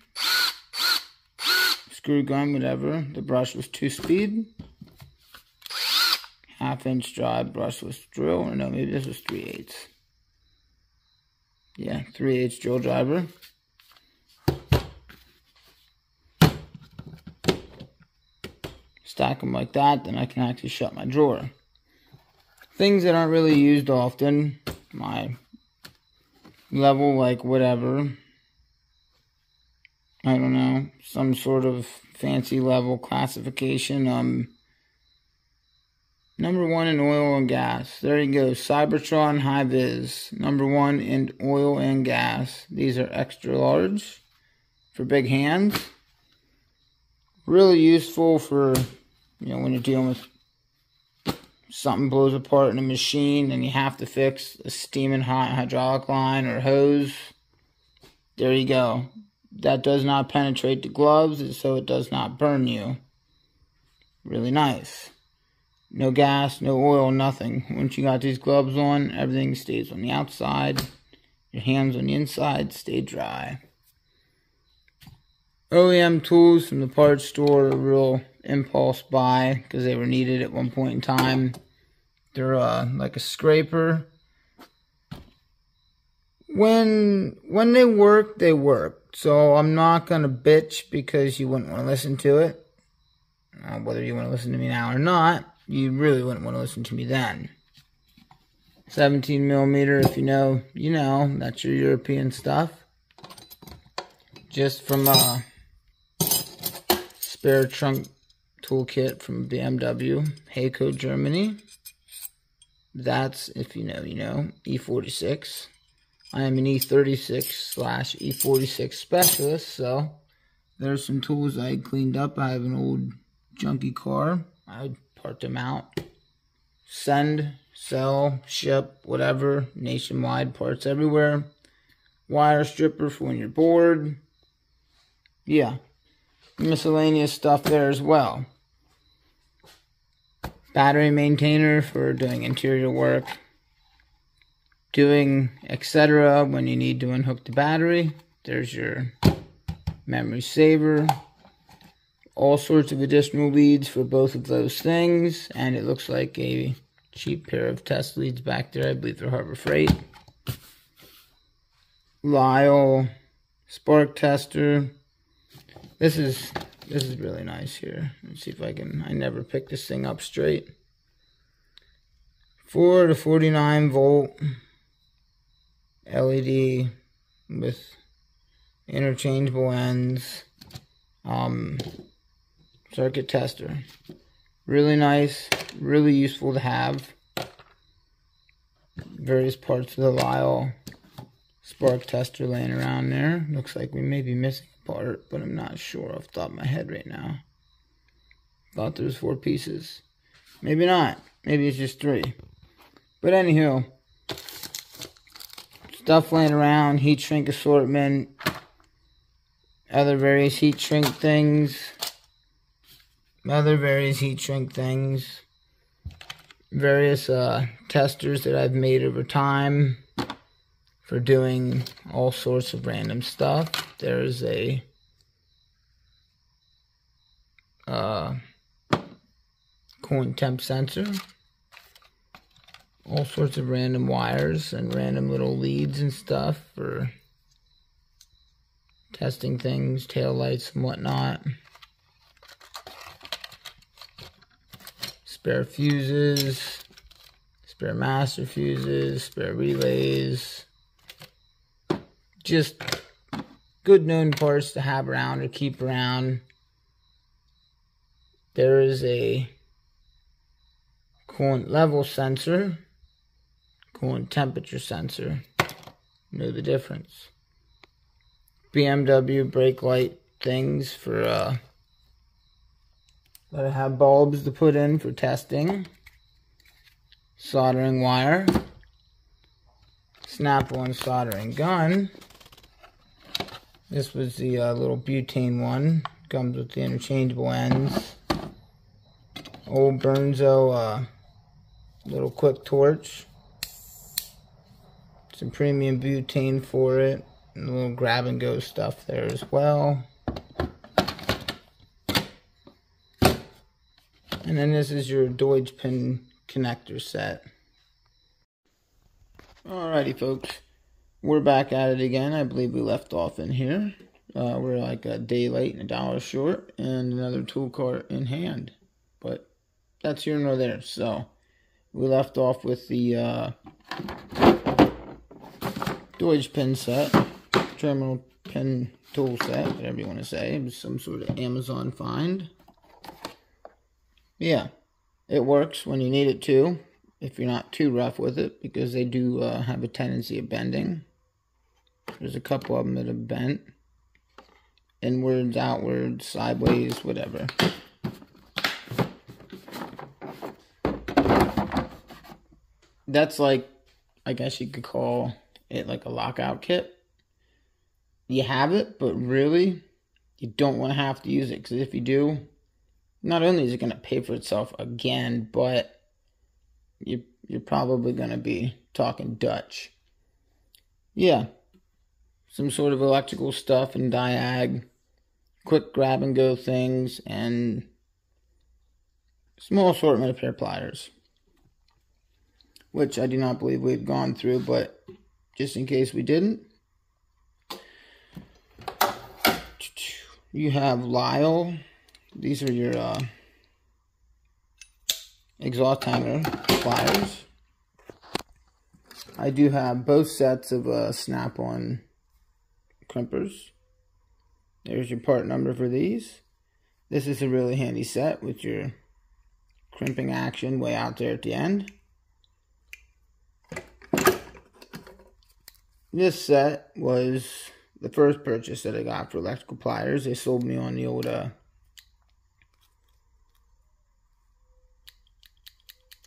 Screw gun, whatever. The brush was 2-speed. 1/2 inch drive brush was drill. Or no, maybe this was 3/8. Yeah, 3/8 drill driver. Stack them like that, then I can actually shut my drawer. Things that aren't really used often. My level, like whatever. I don't know, some sort of fancy level classification. Number 1 in oil and gas. There you go. Cybertron High Vis. Number 1 in oil and gas. These are extra large for big hands. Really useful for, you know, when you're dealing with something blows apart in a machine and you have to fix a steaming hot hydraulic line or hose. There you go. That does not penetrate the gloves, so it does not burn you. Really nice. No gas, no oil, nothing. Once you got these gloves on, everything stays on the outside. Your hands on the inside stay dry. OEM tools from the parts store, a real impulse buy because they were needed at one point in time. They're like a scraper When they work, they work. So I'm not going to bitch because you wouldn't want to listen to it. Whether you want to listen to me now or not, you really wouldn't want to listen to me then. 17 millimeter, if you know, you know. That's your European stuff. Just from a spare trunk toolkit from BMW, Hayco, Germany. That's, if you know, you know, E46. I am an E36/E46 specialist, so there's some tools I cleaned up. I have an old junky car. I would part them out. Send, sell, ship, whatever, nationwide, parts everywhere. Wire stripper for when you're bored. Yeah, miscellaneous stuff there as well. Battery maintainer for doing interior work. Doing etc. when you need to unhook the battery. There's your memory saver. All sorts of additional leads for both of those things. And it looks like a cheap pair of test leads back there. I believe they're Harbor Freight. Yall spark tester. This is really nice here. Let's see if I can. I never picked this thing up straight. 4 to 49 volt LED with interchangeable ends. Circuit tester. Really nice. Really useful to have. Various parts of the Yall spark tester laying around there. Looks like we may be missing a part, but I'm not sure off the top of my head right now. Thought there was 4 pieces. Maybe not. Maybe it's just 3. But anywho, stuff laying around, heat shrink assortment, other various heat shrink things, various testers that I've made over time for doing all sorts of random stuff. There's a coolant temp sensor. All sorts of random wires and random little leads and stuff for testing things, tail lights and whatnot. Spare fuses, spare master fuses, spare relays. Just good known parts to have around or keep around. There is a coolant level sensor. Coolant temperature sensor. Know the difference. BMW brake light things for that I have bulbs to put in for testing. Soldering wire. Snap-on soldering gun. This was the little butane one. Comes with the interchangeable ends. Old Burnzo little quick torch. Some premium butane for it. And a little grab and go stuff there as well. And then this is your Deutsch pin connector set. Alrighty folks. We're back at it again. I believe we left off in here. We're like a day late and $1 short. And another tool cart in hand. But that's here nor there. So we left off with the Deutsch pin set, terminal pin tool set, whatever you want to say. It was some sort of Amazon find. Yeah, it works when you need it to, if you're not too rough with it, because they do have a tendency of bending. There's a couple of them that have bent. Inwards, outwards, sideways, whatever. That's like, I guess you could call it like a lockout kit. You have it, but really, you don't want to have to use it. Because if you do, not only is it going to pay for itself again, but you're probably going to be talking Dutch. Yeah. Some sort of electrical stuff and diag. Quick grab and go things. And small assortment of hair pliers. Which I do not believe we've gone through, but just in case we didn't. You have yall. These are your exhaust hanger pliers. I do have both sets of snap-on crimpers. There's your part number for these. This is a really handy set with your crimping action way out there at the end. This set was the first purchase that I got for electrical pliers. They sold me on the old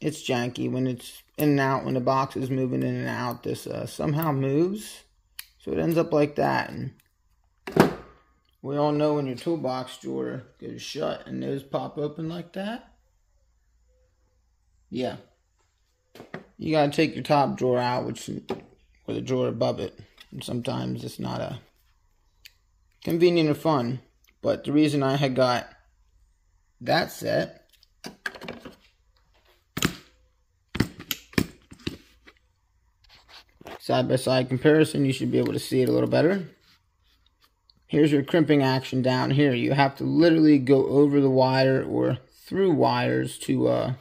it's janky when it's in and out, when the box is moving in and out. This somehow moves, so it ends up like that. And we all know when your toolbox drawer goes shut and those pop open like that. Yeah, you gotta take your top drawer out, or the drawer above it. And sometimes it's not a convenient or fun. But the reason I had got that set, side-by-side comparison, you should be able to see it a little better. Here's your crimping action down here. You have to literally go over the wire or through wires to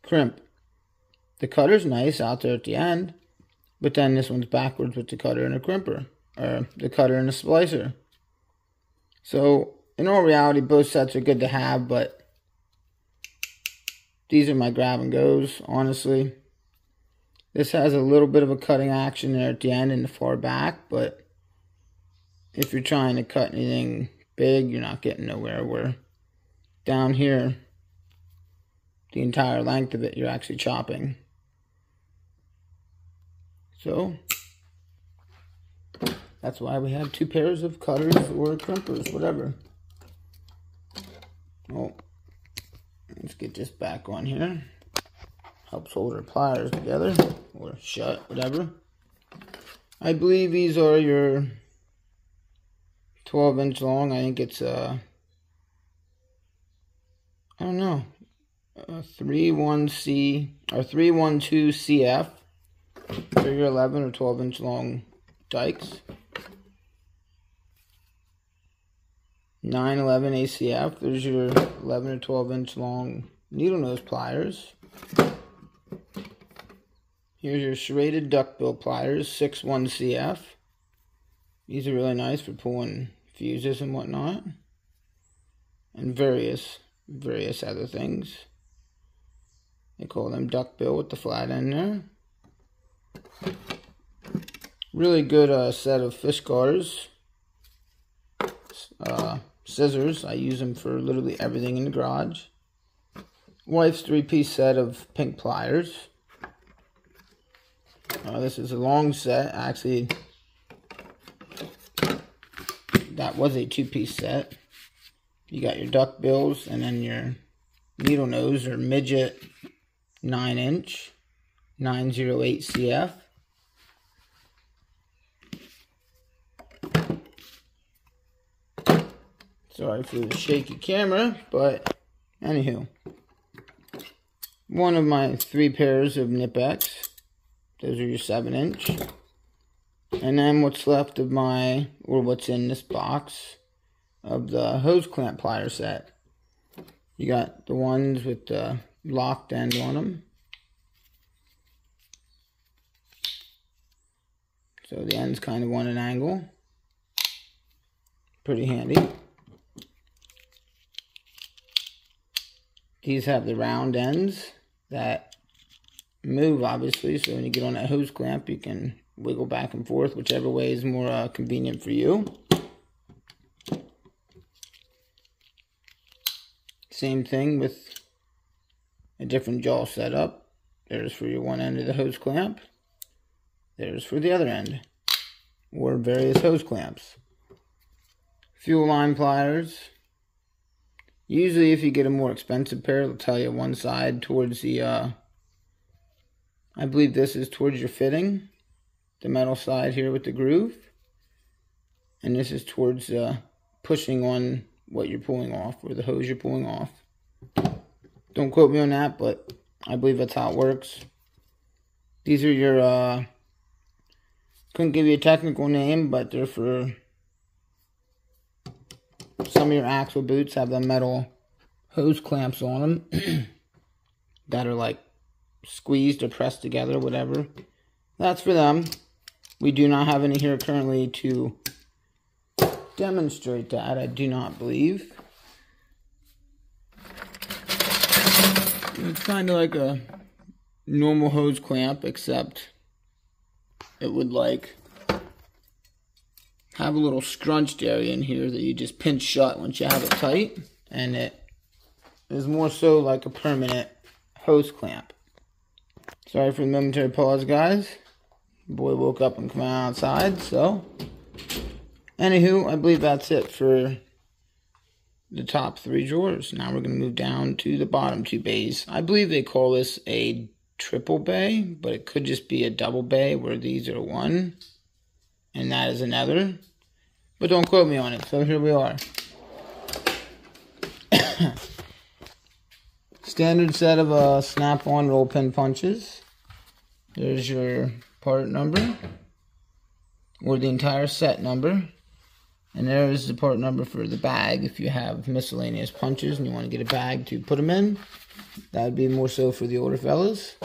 crimp. The cutter's nice out there at the end, but then this one's backwards with the cutter and a crimper, or the cutter and a splicer. So in all reality, both sets are good to have, but these are my grab and goes, honestly. This has a little bit of a cutting action there at the end and the far back, but if you're trying to cut anything big, you're not getting nowhere. Where down here, the entire length of it, you're actually chopping. So that's why we have two pairs of cutters or crimpers, whatever. Oh, let's get this back on here. Helps hold our pliers together, or shut, whatever. I believe these are your 12-inch long. I think it's I don't know, 312 CF. They're your 11 or 12-inch long dikes. 911 ACF. There's your 11 or 12-inch long needle nose pliers. Here's your serrated duckbill pliers, 6-1 CF. These are really nice for pulling fuses and whatnot. And various other things. They call them duckbill with the flat end there. Really good set of fish guarders. Scissors. I use them for literally everything in the garage. Wife's 3-piece set of pink pliers. This is a long set. Actually, that was a 2-piece set. You got your duck bills and then your needle nose or midget 9-inch 908 CF. Sorry for the shaky camera, but anywho, one of my 3 pairs of Nip-X. Those are your 7-inch. And then what's left of my, or what's in this box of the hose clamp plier set. You got the ones with the locked end on them. So the end's kind of on an angle. Pretty handy. These have the round ends that move, obviously, so when you get on that hose clamp, you can wiggle back and forth, whichever way is more convenient for you. Same thing with a different jaw setup. There's for your one end of the hose clamp. There's for the other end, or various hose clamps. Fuel line pliers. Usually if you get a more expensive pair, it'll tell you one side towards the, I believe this is towards your fitting, the metal side here with the groove. And this is towards pushing on what you're pulling off, or the hose you're pulling off. Don't quote me on that, but I believe that's how it works. These are your Couldn't give you a technical name, but they're for some of your axle boots have the metal hose clamps on them that are like squeezed or pressed together, whatever. That's for them. We do not have any here currently to demonstrate that, I do not believe. It's kind of like a normal hose clamp, except it would like have a little scrunched area in here that you just pinch shut once you have it tight, and it is more so like a permanent hose clamp. Sorry for the momentary pause, guys. Boy woke up and come outside, so anywho, I believe that's it for the top 3 drawers. Now we're going to move down to the bottom 2 bays. I believe they call this a triple bay, but it could just be a double bay where these are one and that is another. But don't quote me on it, so here we are. Standard set of snap-on roll pin punches. There's your part number, or the entire set number. And there's the part number for the bag if you have miscellaneous punches and you want to get a bag to put them in. That would be more so for the older fellas.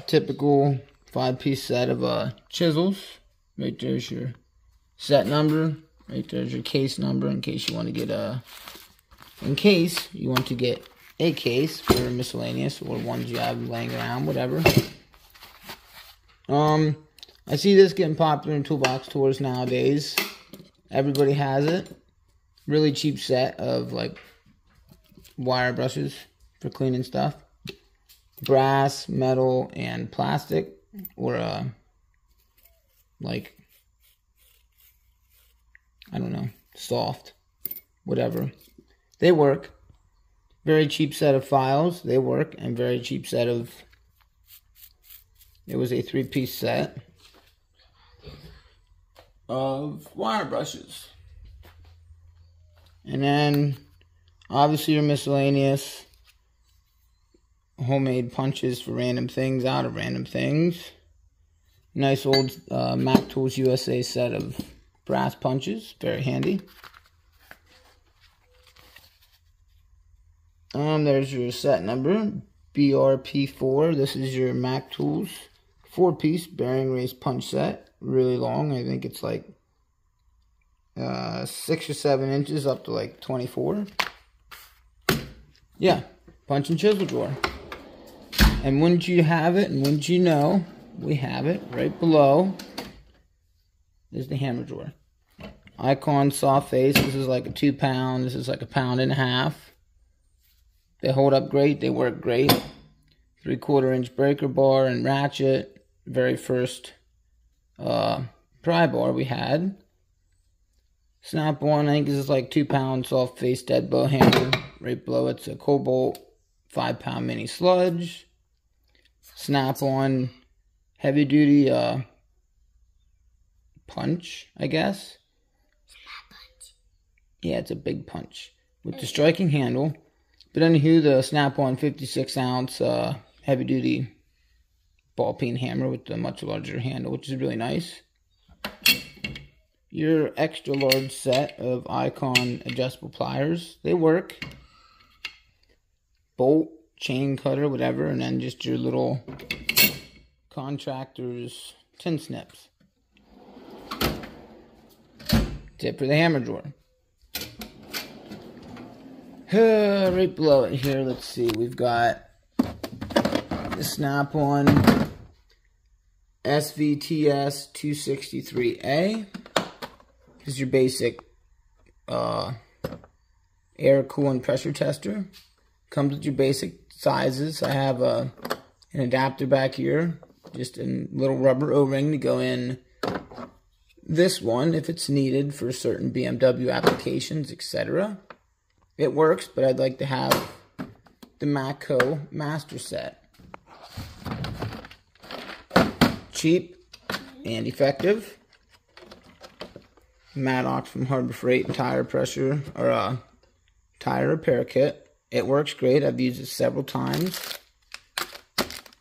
Typical 5-piece set of chisels. Right there's your set number. Right there's your case number in case you want to get a case for miscellaneous or ones you have laying around, whatever. I see this getting popular in toolbox tours nowadays. Everybody has it. Really cheap set of like wire brushes for cleaning stuff. Brass, metal, and plastic, or like, I don't know, soft, whatever. They work. Very cheap set of files. They work. And very cheap set of, it was a 3-piece set of wire brushes. And then, obviously, your miscellaneous homemade punches for random things out of random things. Nice old Mac Tools USA set of brass punches. Very handy. There's your set number, BRP4. This is your Mac Tools 4-piece bearing race punch set. Really long. I think it's like 6 or 7 inches up to like 24. Yeah, punch and chisel drawer. And wouldn't you have it, and wouldn't you know, we have it right below is the hammer drawer. Icon soft face. This is like a 2-pound. This is like a 1.5 pounds. They hold up great. They work great. 3/4 inch breaker bar and ratchet. Very first pry bar we had. Snap on. I think this is like 2-pound soft face dead bow hammer. Right below it's a Cobalt 5-pound mini sludge. Snap on heavy duty punch, I guess. Yeah, it's a big punch with the striking handle. But anywho, the snap-on 56-ounce heavy-duty ball peen hammer with the much larger handle, which is really nice. Your extra large set of Icon adjustable pliers. They work. Bolt, chain cutter, whatever, and then just your little contractor's tin snips. That's it for the hammer drawer. Right below it here, let's see, we've got the snap-on SVTS 263A. This is your basic air, coolant pressure tester. Comes with your basic sizes. I have an adapter back here, just a little rubber O-ring to go in this one if it's needed for certain BMW applications, etc. It works, but I'd like to have the Matco Master Set. Cheap and effective. Maddox from Harbor Freight tire pressure, or tire repair kit. It works great. I've used it several times.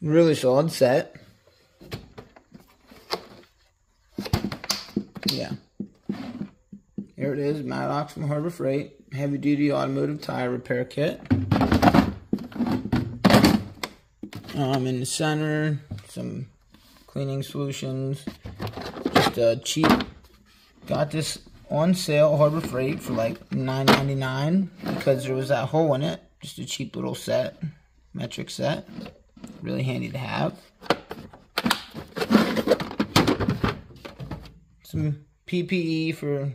Really solid set. Yeah. Here it is, Maddox from Harbor Freight. Heavy duty automotive tire repair kit. In the center, some cleaning solutions. Just cheap. Got this on sale at Harbor Freight for like $9.99 because there was that hole in it. Just a cheap little set, metric set. Really handy to have. Some PPE for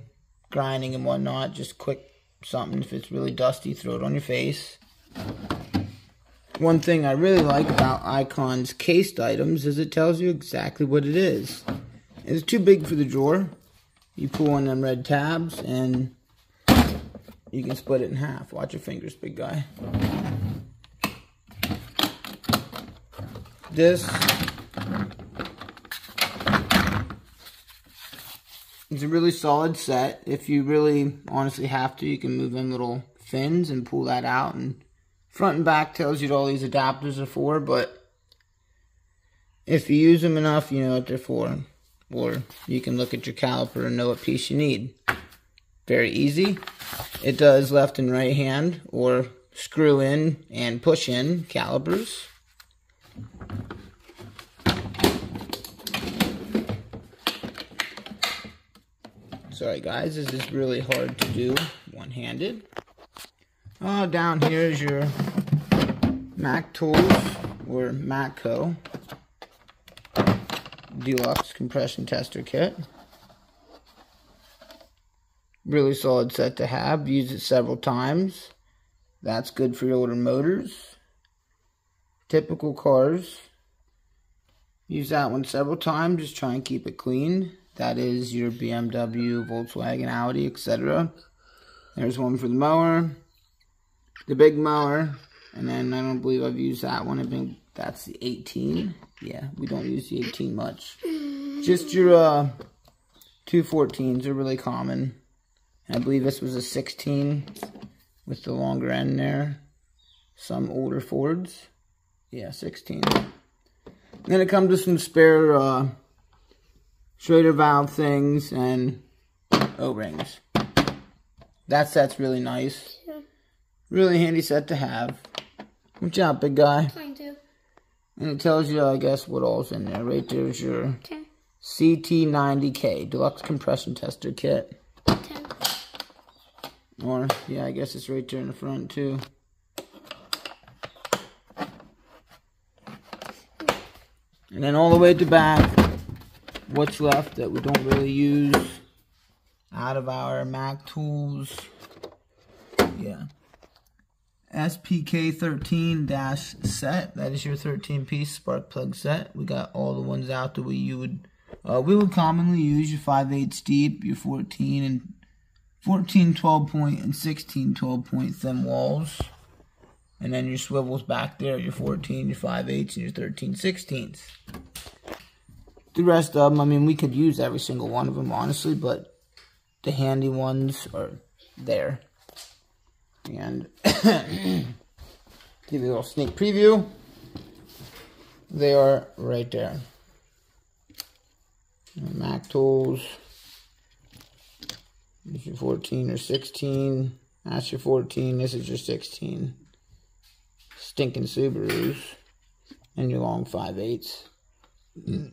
grinding and whatnot. Just quick something. If it's really dusty, throw it on your face. One thing I really like about Icon's cased items is it tells you exactly what it is. It's too big for the drawer. You pull on them red tabs and you can split it in half. Watch your fingers, big guy. This is a really solid set. If you really honestly have to, you can move them little fins and pull that out. And front and back tells you what all these adapters are for, but if you use them enough, you know what they're for. Or you can look at your caliper and know what piece you need. Very easy. It does left and right hand, or screw in and push in calipers. Sorry guys, this is really hard to do one-handed. Down here is your Mac Tools, or Macco Deluxe Compression Tester Kit. Really solid set to have. Used it several times. That's good for your older motors. Typical cars. Use that one several times. Just try and keep it clean. That is your BMW, Volkswagen, Audi, etc. There's one for the mower. The big mower. And then I don't believe I've used that one. I think that's the 18. Yeah, we don't use the 18 much. Just your 214s are really common. I believe this was a 16 with the longer end there. Some older Fords. Yeah, 16. Then it comes with some spare Schrader valve things and O-rings. That set's really nice. Yeah. Really handy set to have. Watch out, big guy. Trying to. And it tells you, I guess, what all's in there. Right there's your CT90K Deluxe Compression Tester Kit. 10. Or, yeah, I guess it's right there in the front, too. And then all the way at the back, what's left that we don't really use out of our Mac Tools. Yeah. SPK 13-set. That is your 13-piece spark plug set. We got all the ones out that we would commonly use. Your 5/8 deep, your 14 12-point and 16 12-point thin walls. And then your swivels back there, your 14, your 5/8, and your 13/16. The rest of them, I mean, we could use every single one of them, honestly, but the handy ones are there. And give you a little sneak preview. They are right there. Mac Tools. This is your 14 or 16. That's your 14. This is your 16. Stinking Subarus. And your long 5/8.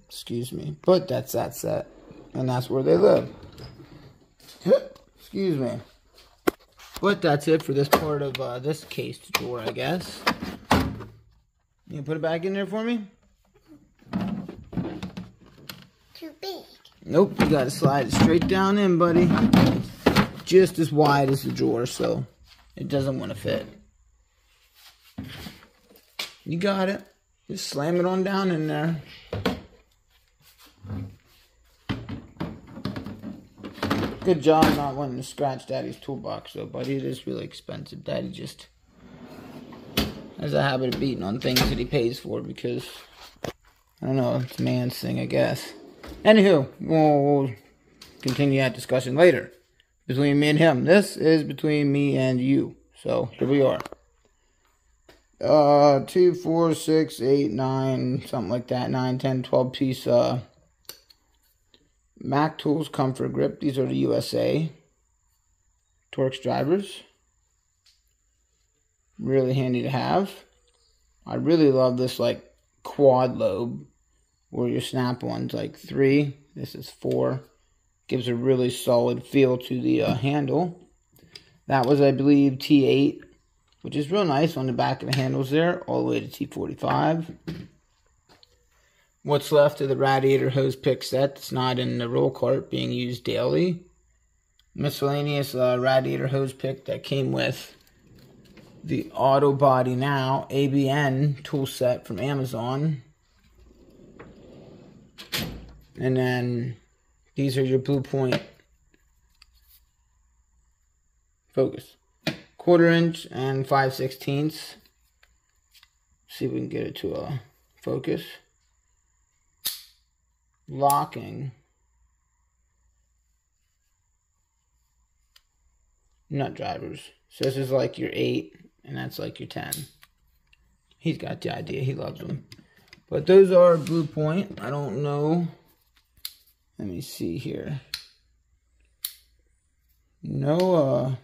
Excuse me. But that's that set. And that's where they live. Excuse me. But that's it for this part of this cased drawer, I guess. You can put it back in there for me? Too big. Nope, you gotta slide it straight down in, buddy. Just as wide as the drawer, so it doesn't want to fit. You got it. Just slam it on down in there. Good job not wanting to scratch Daddy's toolbox though, buddy. It is really expensive. Daddy just has a habit of beating on things that he pays for because, I don't know, it's a man's thing, I guess. Anywho, we'll continue that discussion later. Between me and him. This is between me and you. So, here we are. 2, 4, 6, 8, 9, something like that. 9, 10, 12 piece Mac Tools Comfort Grip. These are the USA Torx drivers. Really handy to have. I really love this like quad lobe where your snap one's like 3. This is 4. Gives a really solid feel to the handle. That was, I believe, T8, which is real nice on the back of the handles there, all the way to T45. What's left of the radiator hose pick set that's not in the roll cart being used daily. Miscellaneous radiator hose pick that came with the Auto Body Now ABN tool set from Amazon. And then these are your Blue Point focus. 1/4 inch and 5/16. See if we can get it to a focus. Locking nut drivers. So this is like your 8 and that's like your 10. He's got the idea. He loves them. But those are Blue Point. I don't know. Let me see here. No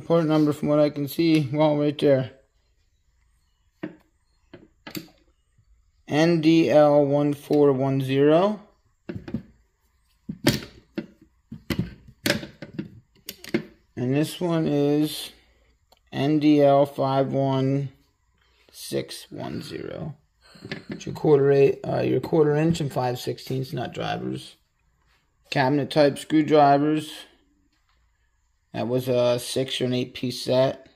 part number from what I can see. Well, right there. NDL1410. And this one is NDL51610. It's your 1/4 inch and 5/16 nut drivers. Cabinet type screwdrivers. That was a 6 or an 8 piece set.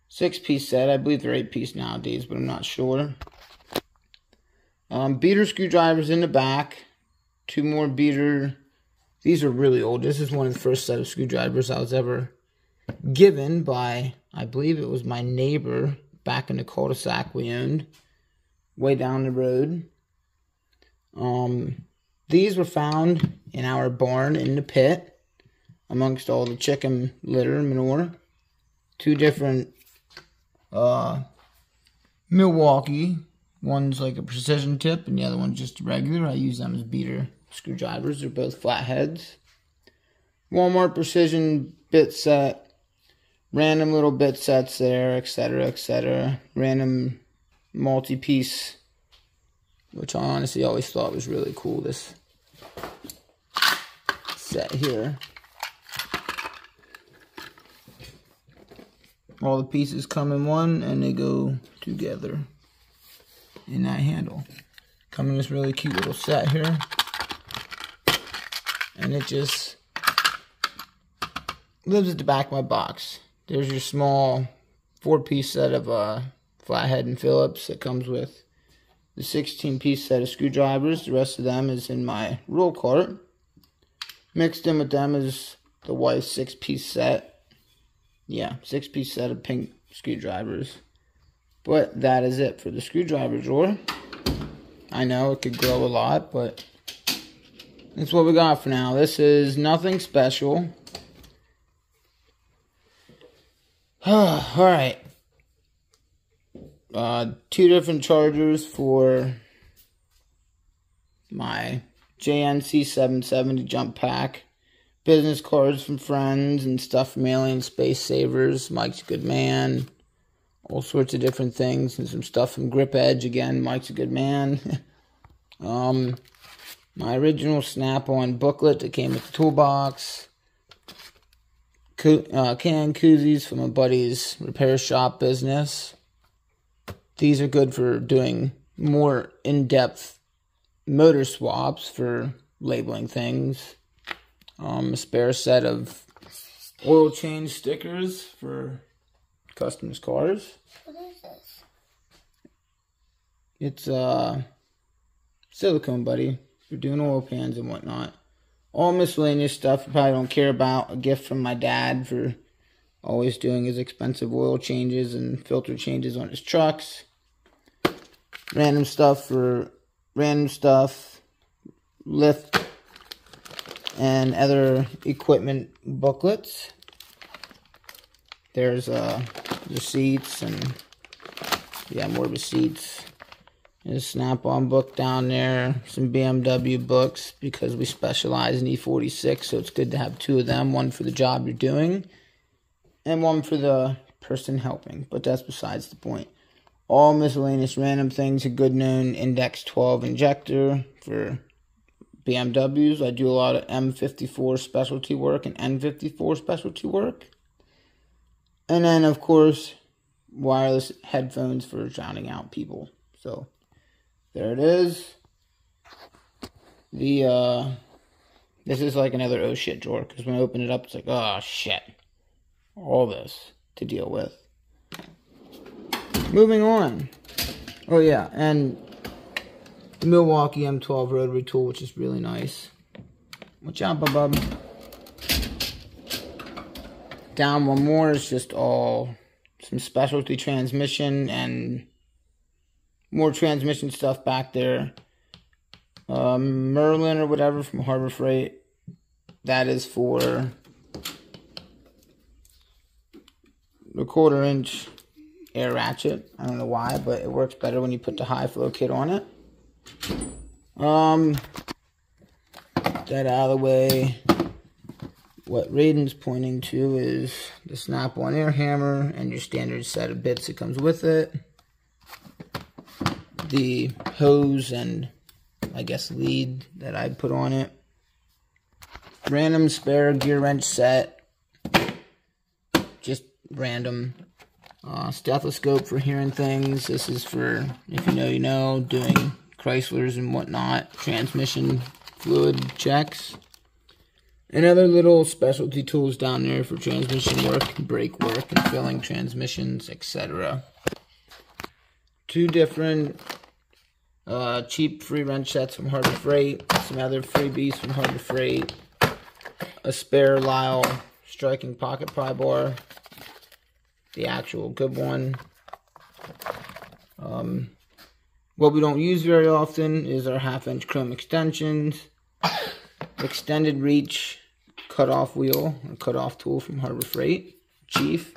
6 piece set. I believe they're 8 piece nowadays, but I'm not sure. Beater screwdrivers in the back. 2 more beater. These are really old. This is one of the first set of screwdrivers I was ever given by, I believe it was my neighbor back in the cul-de-sac we owned. Way down the road. These were found in our barn in the pit. Amongst all the chicken litter and manure. 2 different Milwaukee. One's like a precision tip and the other one's just regular. I use them as beater screwdrivers. They're both flatheads. Walmart precision bit set. Random little bit sets there, etc., etc. Random multi-piece, which I honestly always thought was really cool, this set here. All the pieces come in one and they go together in that handle. Come in this really cute little set here. And it just lives at the back of my box. There's your small 4-piece set of flathead and Phillips that comes with the 16-piece set of screwdrivers. The rest of them is in my roll cart. Mixed in with them is the white 6-piece set. Yeah, 6-piece set of pink screwdrivers. But that is it for the screwdriver drawer. I know it could grow a lot, but that's what we got for now. This is nothing special. Alright. 2 different chargers for my JNC 770 jump pack. Business cards from friends and stuff from Alien Space Savers. Mike's a good man. All sorts of different things. And some stuff from Grip Edge. Again, Mike's a good man. My original Snap-on booklet that came with the toolbox. Can koozies from a buddy's repair shop business. These are good for doing more in-depth motor swaps for labeling things. A spare set of oil change stickers for customers' cars. What is this? It's silicone, buddy. You're doing oil pans and whatnot. All miscellaneous stuff you probably don't care about. A gift from my dad for always doing his expensive oil changes and filter changes on his trucks. Random stuff for random stuff. Lift and other equipment booklets. There's receipts and yeah, more receipts. There's a Snap-on book down there. Some BMW books because we specialize in E46, so it's good to have two of them. One for the job you're doing and one for the person helping. But that's besides the point. All miscellaneous random things. A good known Index 12 injector for BMWs. I do a lot of M54 specialty work and N54 specialty work. And then, of course, wireless headphones for drowning out people. So, there it is. This is like another oh shit drawer, because when I open it up, it's like, oh shit. All this to deal with. Moving on. Oh yeah, and the Milwaukee M12 rotary tool, which is really nice. Watch out, bub. Down one more is just all some specialty transmission and more transmission stuff back there. Merlin or whatever from Harbor Freight. That is for the 1/4-inch air ratchet. I don't know why, but it works better when you put the high flow kit on it. That out of the way. What Raiden's pointing to is the Snap-on air hammer and your standard set of bits that comes with it. The hose and, I guess, lead that I put on it. Random spare gear wrench set. Just random. Stethoscope for hearing things. This is for, if you know, you know, doing Chryslers and whatnot. Transmission fluid checks. And other little specialty tools down there for transmission work, brake work, and filling transmissions, etc. Two different cheap free wrench sets from Harbor Freight. Some other freebies from Harbor Freight. A spare Lyle striking pocket pry bar. The actual good one. What we don't use very often is our 1/2-inch chrome extensions. Extended reach cut-off wheel, or cut-off tool from Harbor Freight. Chief.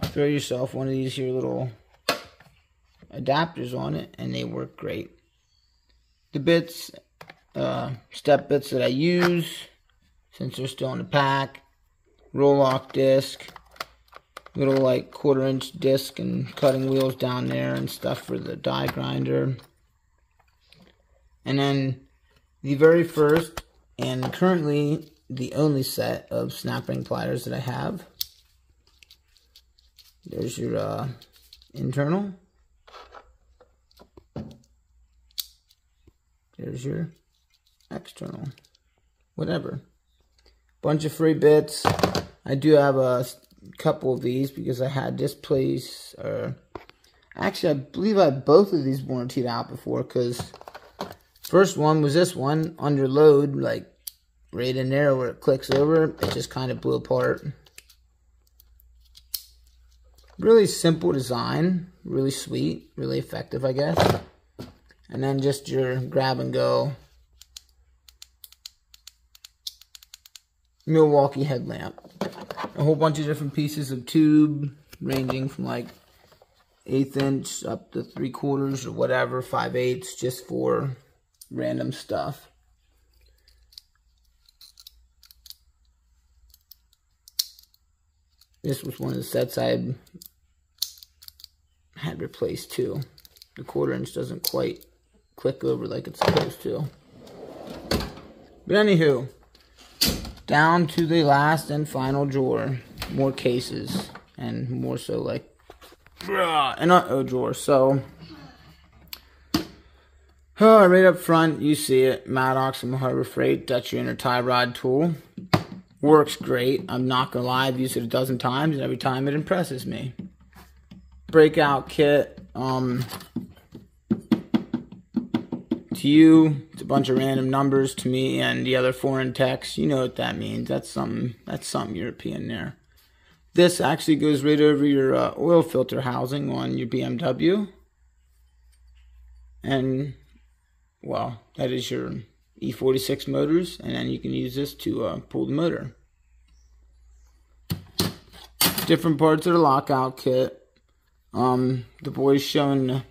Throw yourself one of these here little adapters on it, and they work great. The bits, step bits that I use, since they're still in the pack. Roll-lock disc. Little like 1/4-inch disc and cutting wheels down there and stuff for the die grinder. And then the very first and currently the only set of snap ring pliers that I have. There's your internal. There's your external. Whatever. Bunch of free bits. I do have a couple of these because I had this place. Actually, I believe I had both of these warrantied out before, because first one was this one, under load, like right in there where it clicks over, it just kind of blew apart. Really simple design, really sweet, really effective, I guess. And then just your grab and go Milwaukee headlamp. A whole bunch of different pieces of tube, ranging from like 1/8 inch up to 3/4 or whatever, 5/8, just for random stuff. This was one of the sets I had replaced too. The 1/4 inch doesn't quite click over like it's supposed to. But anywho, down to the last and final drawer. More cases, and more so like an uh-oh drawer. So right up front, you see it. Maddox from Harbor Freight, Dutch inner tie rod tool. Works great. I'm not gonna lie, I've used it a dozen times, and every time it impresses me. Breakout kit. To you, it's a bunch of random numbers. To me and the other foreign text, you know what that means. That's something European there. This actually goes right over your oil filter housing on your BMW. And, well, that is your E46 motors. And then you can use this to pull the motor. different parts of the lockout kit. The boy's showing the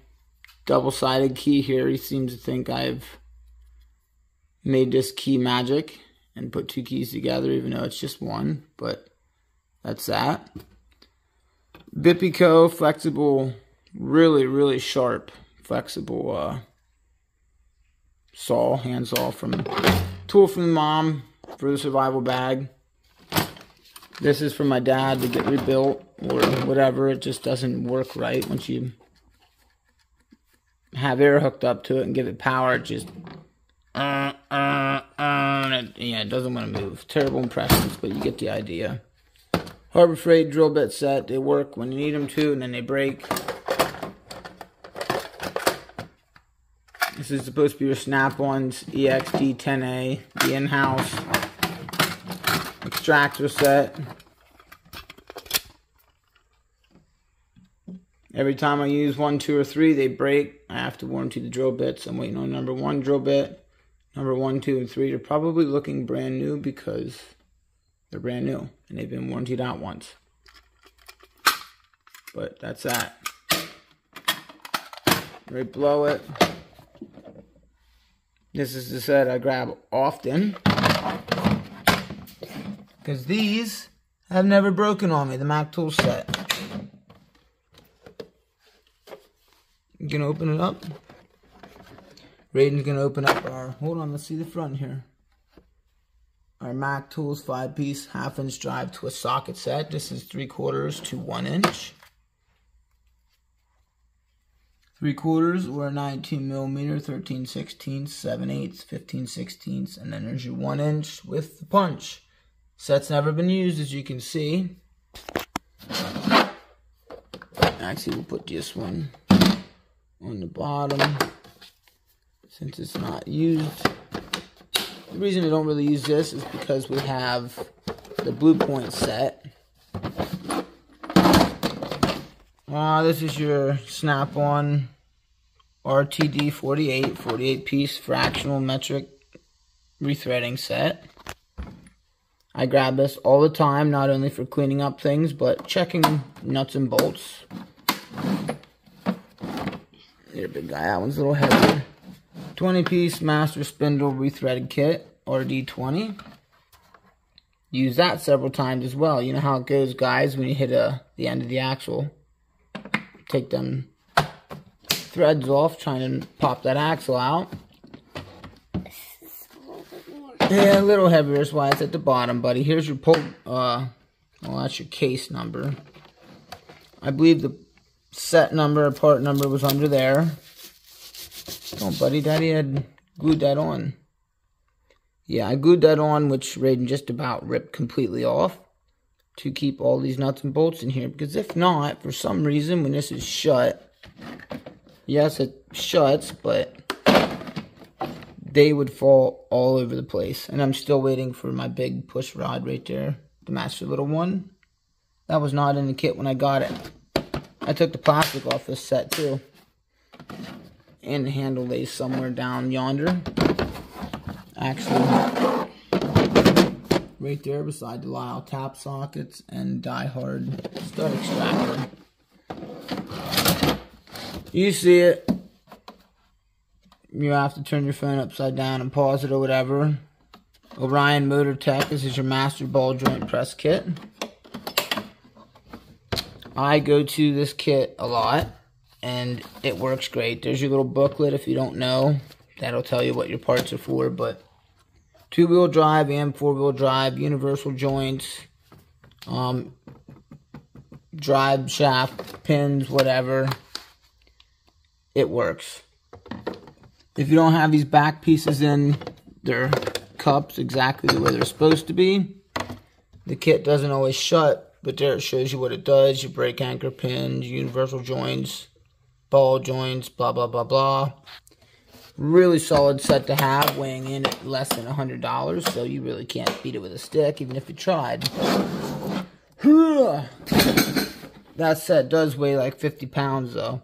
double-sided key here. He seems to think I've made this key magic and put two keys together, even though it's just one, but that's that. Bipico flexible, really sharp, flexible saw, hand saw from tool from mom for the survival bag. This is for my dad to get rebuilt or whatever. It just doesn't work right once you have air hooked up to it and give it power. It just it doesn't want to move. Terrible impressions, but you get the idea. Harbor Freight drill bit set. They work when you need them to, and then they break. This is supposed to be your Snap-on's EXT10A, the in-house extractor set. Every time I use 1, 2, or 3, they break. I have to warranty the drill bits. I'm waiting on number 1 drill bit. Number 1, 2, and 3 are probably looking brand new because they're brand new and they've been warrantied out once. But that's that. Right below it. This is the set I grab often because these have never broken on me, the Mac Tool set. You can open it up. Raiden's gonna open up our, hold on, let's see the front here. Our Mac Tools 5-piece half-inch drive twist socket set. This is 3/4 to 1 inch. 3/4 or 19mm, 13/16, 7/8, 15/16, and then there's your 1 inch with the punch. Set's never been used, as you can see. Actually, we'll put this one on the bottom since it's not used. The reason I don't really use this is because we have the Blue Point set. This is your Snap-on RTD 48-piece fractional metric rethreading set. I grab this all the time, not only for cleaning up things, but checking nuts and bolts. Here's a big guy, that one's a little heavier. 20-piece master spindle rethreaded kit, RD20. Use that several times as well. You know how it goes, guys, when you hit the end of the axle. Take them threads off, trying to pop that axle out. Yeah, a little heavier, that's why it's at the bottom, buddy. Here's your pull, well, that's your case number. I believe the set number, part number was under there. Oh, buddy, Daddy had glued that on. Yeah, I glued that on, which Raiden just about ripped completely off to keep all these nuts and bolts in here. Because if not, for some reason, when this is shut, yes, it shuts, but they would fall all over the place. And I'm still waiting for my big push rod right there to match the little one. That was not in the kit when I got it. I took the plastic off this set too. And the handle lays somewhere down yonder. Actually, right there beside the Lyle tap sockets and die-hard stud extractor. You see it. You have to turn your phone upside down and pause it or whatever. Orion Motor Tech, this is your master ball joint press kit. I go to this kit a lot, and it works great. There's your little booklet if you don't know. That'll tell you what your parts are for, but 2-wheel drive and 4-wheel drive, universal joints, drive shaft, pins, whatever. It works. If you don't have these back pieces in their cups exactly the way they're supposed to be, the kit doesn't always shut, but there it shows you what it does. Your brake anchor pins, universal joints, ball joints, blah, blah, blah, blah. Really solid set to have, weighing in at less than $100, so you really can't beat it with a stick, even if you tried. That set does weigh like 50 pounds, though.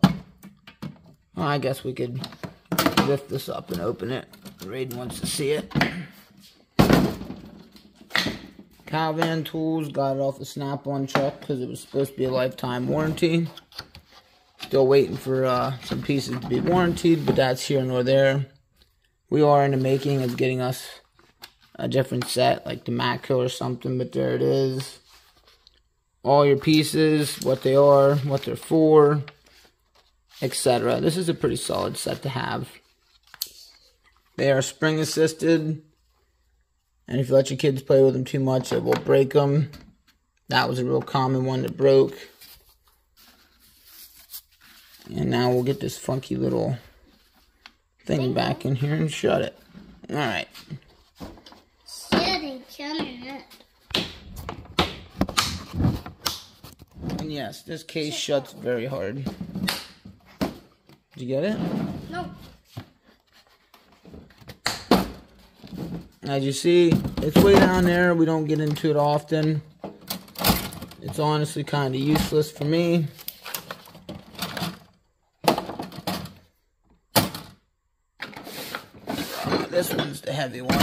Well, I guess we could lift this up and open it. Raiden wants to see it. Calvan Tools, got it off the Snap-on truck because it was supposed to be a lifetime warranty. Still waiting for some pieces to be warranted, but that's here nor there. We are in the making of getting us a different set, like the Matco or something, but there it is. All your pieces, what they are, what they're for, etc. This is a pretty solid set to have. They are spring assisted, and if you let your kids play with them too much, it will break them. That was a real common one that broke. And now we'll get this funky little thing back in here and shut it. Alright. And yes, this case shuts very hard. Did you get it? No. As you see, it's way down there. We don't get into it often. It's honestly kind of useless for me. This one's the heavy one.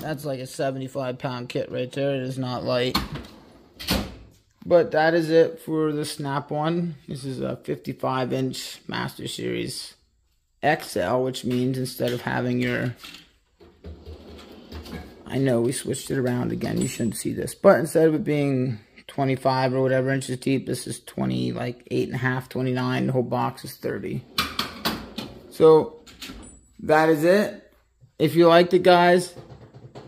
That's like a 75-pound kit right there. It is not light. But that is it for the Snap-on. This is a 55-inch Master Series XL, which means instead of having your... I know we switched it around again. You shouldn't see this. But instead of it being 25 or whatever inches deep, this is 20, like 8.5, 29. The whole box is 30. So... that is it. If you liked it, guys,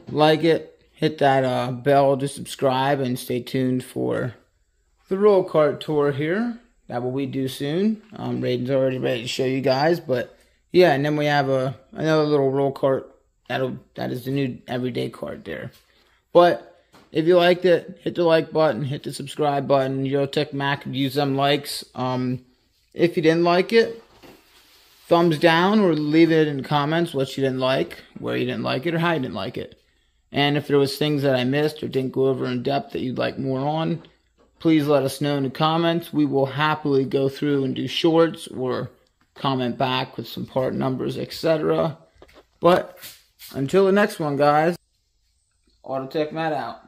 like it, hit that bell to subscribe, and stay tuned for the roll cart tour here. That will we do soon. Raiden's already ready to show you guys, but yeah, and then we have another little roll cart. That is the new everyday cart there. But if you liked it, hit the like button, hit the subscribe button. Eurotech Mac could use them likes. If you didn't like it, thumbs down, or leave it in the comments what you didn't like, where you didn't like it, or how you didn't like it. And if there was things that I missed or didn't go over in depth that you'd like more on, please let us know in the comments. We will happily go through and do shorts or comment back with some part numbers, etc. But until the next one, guys, Autotech Matt out.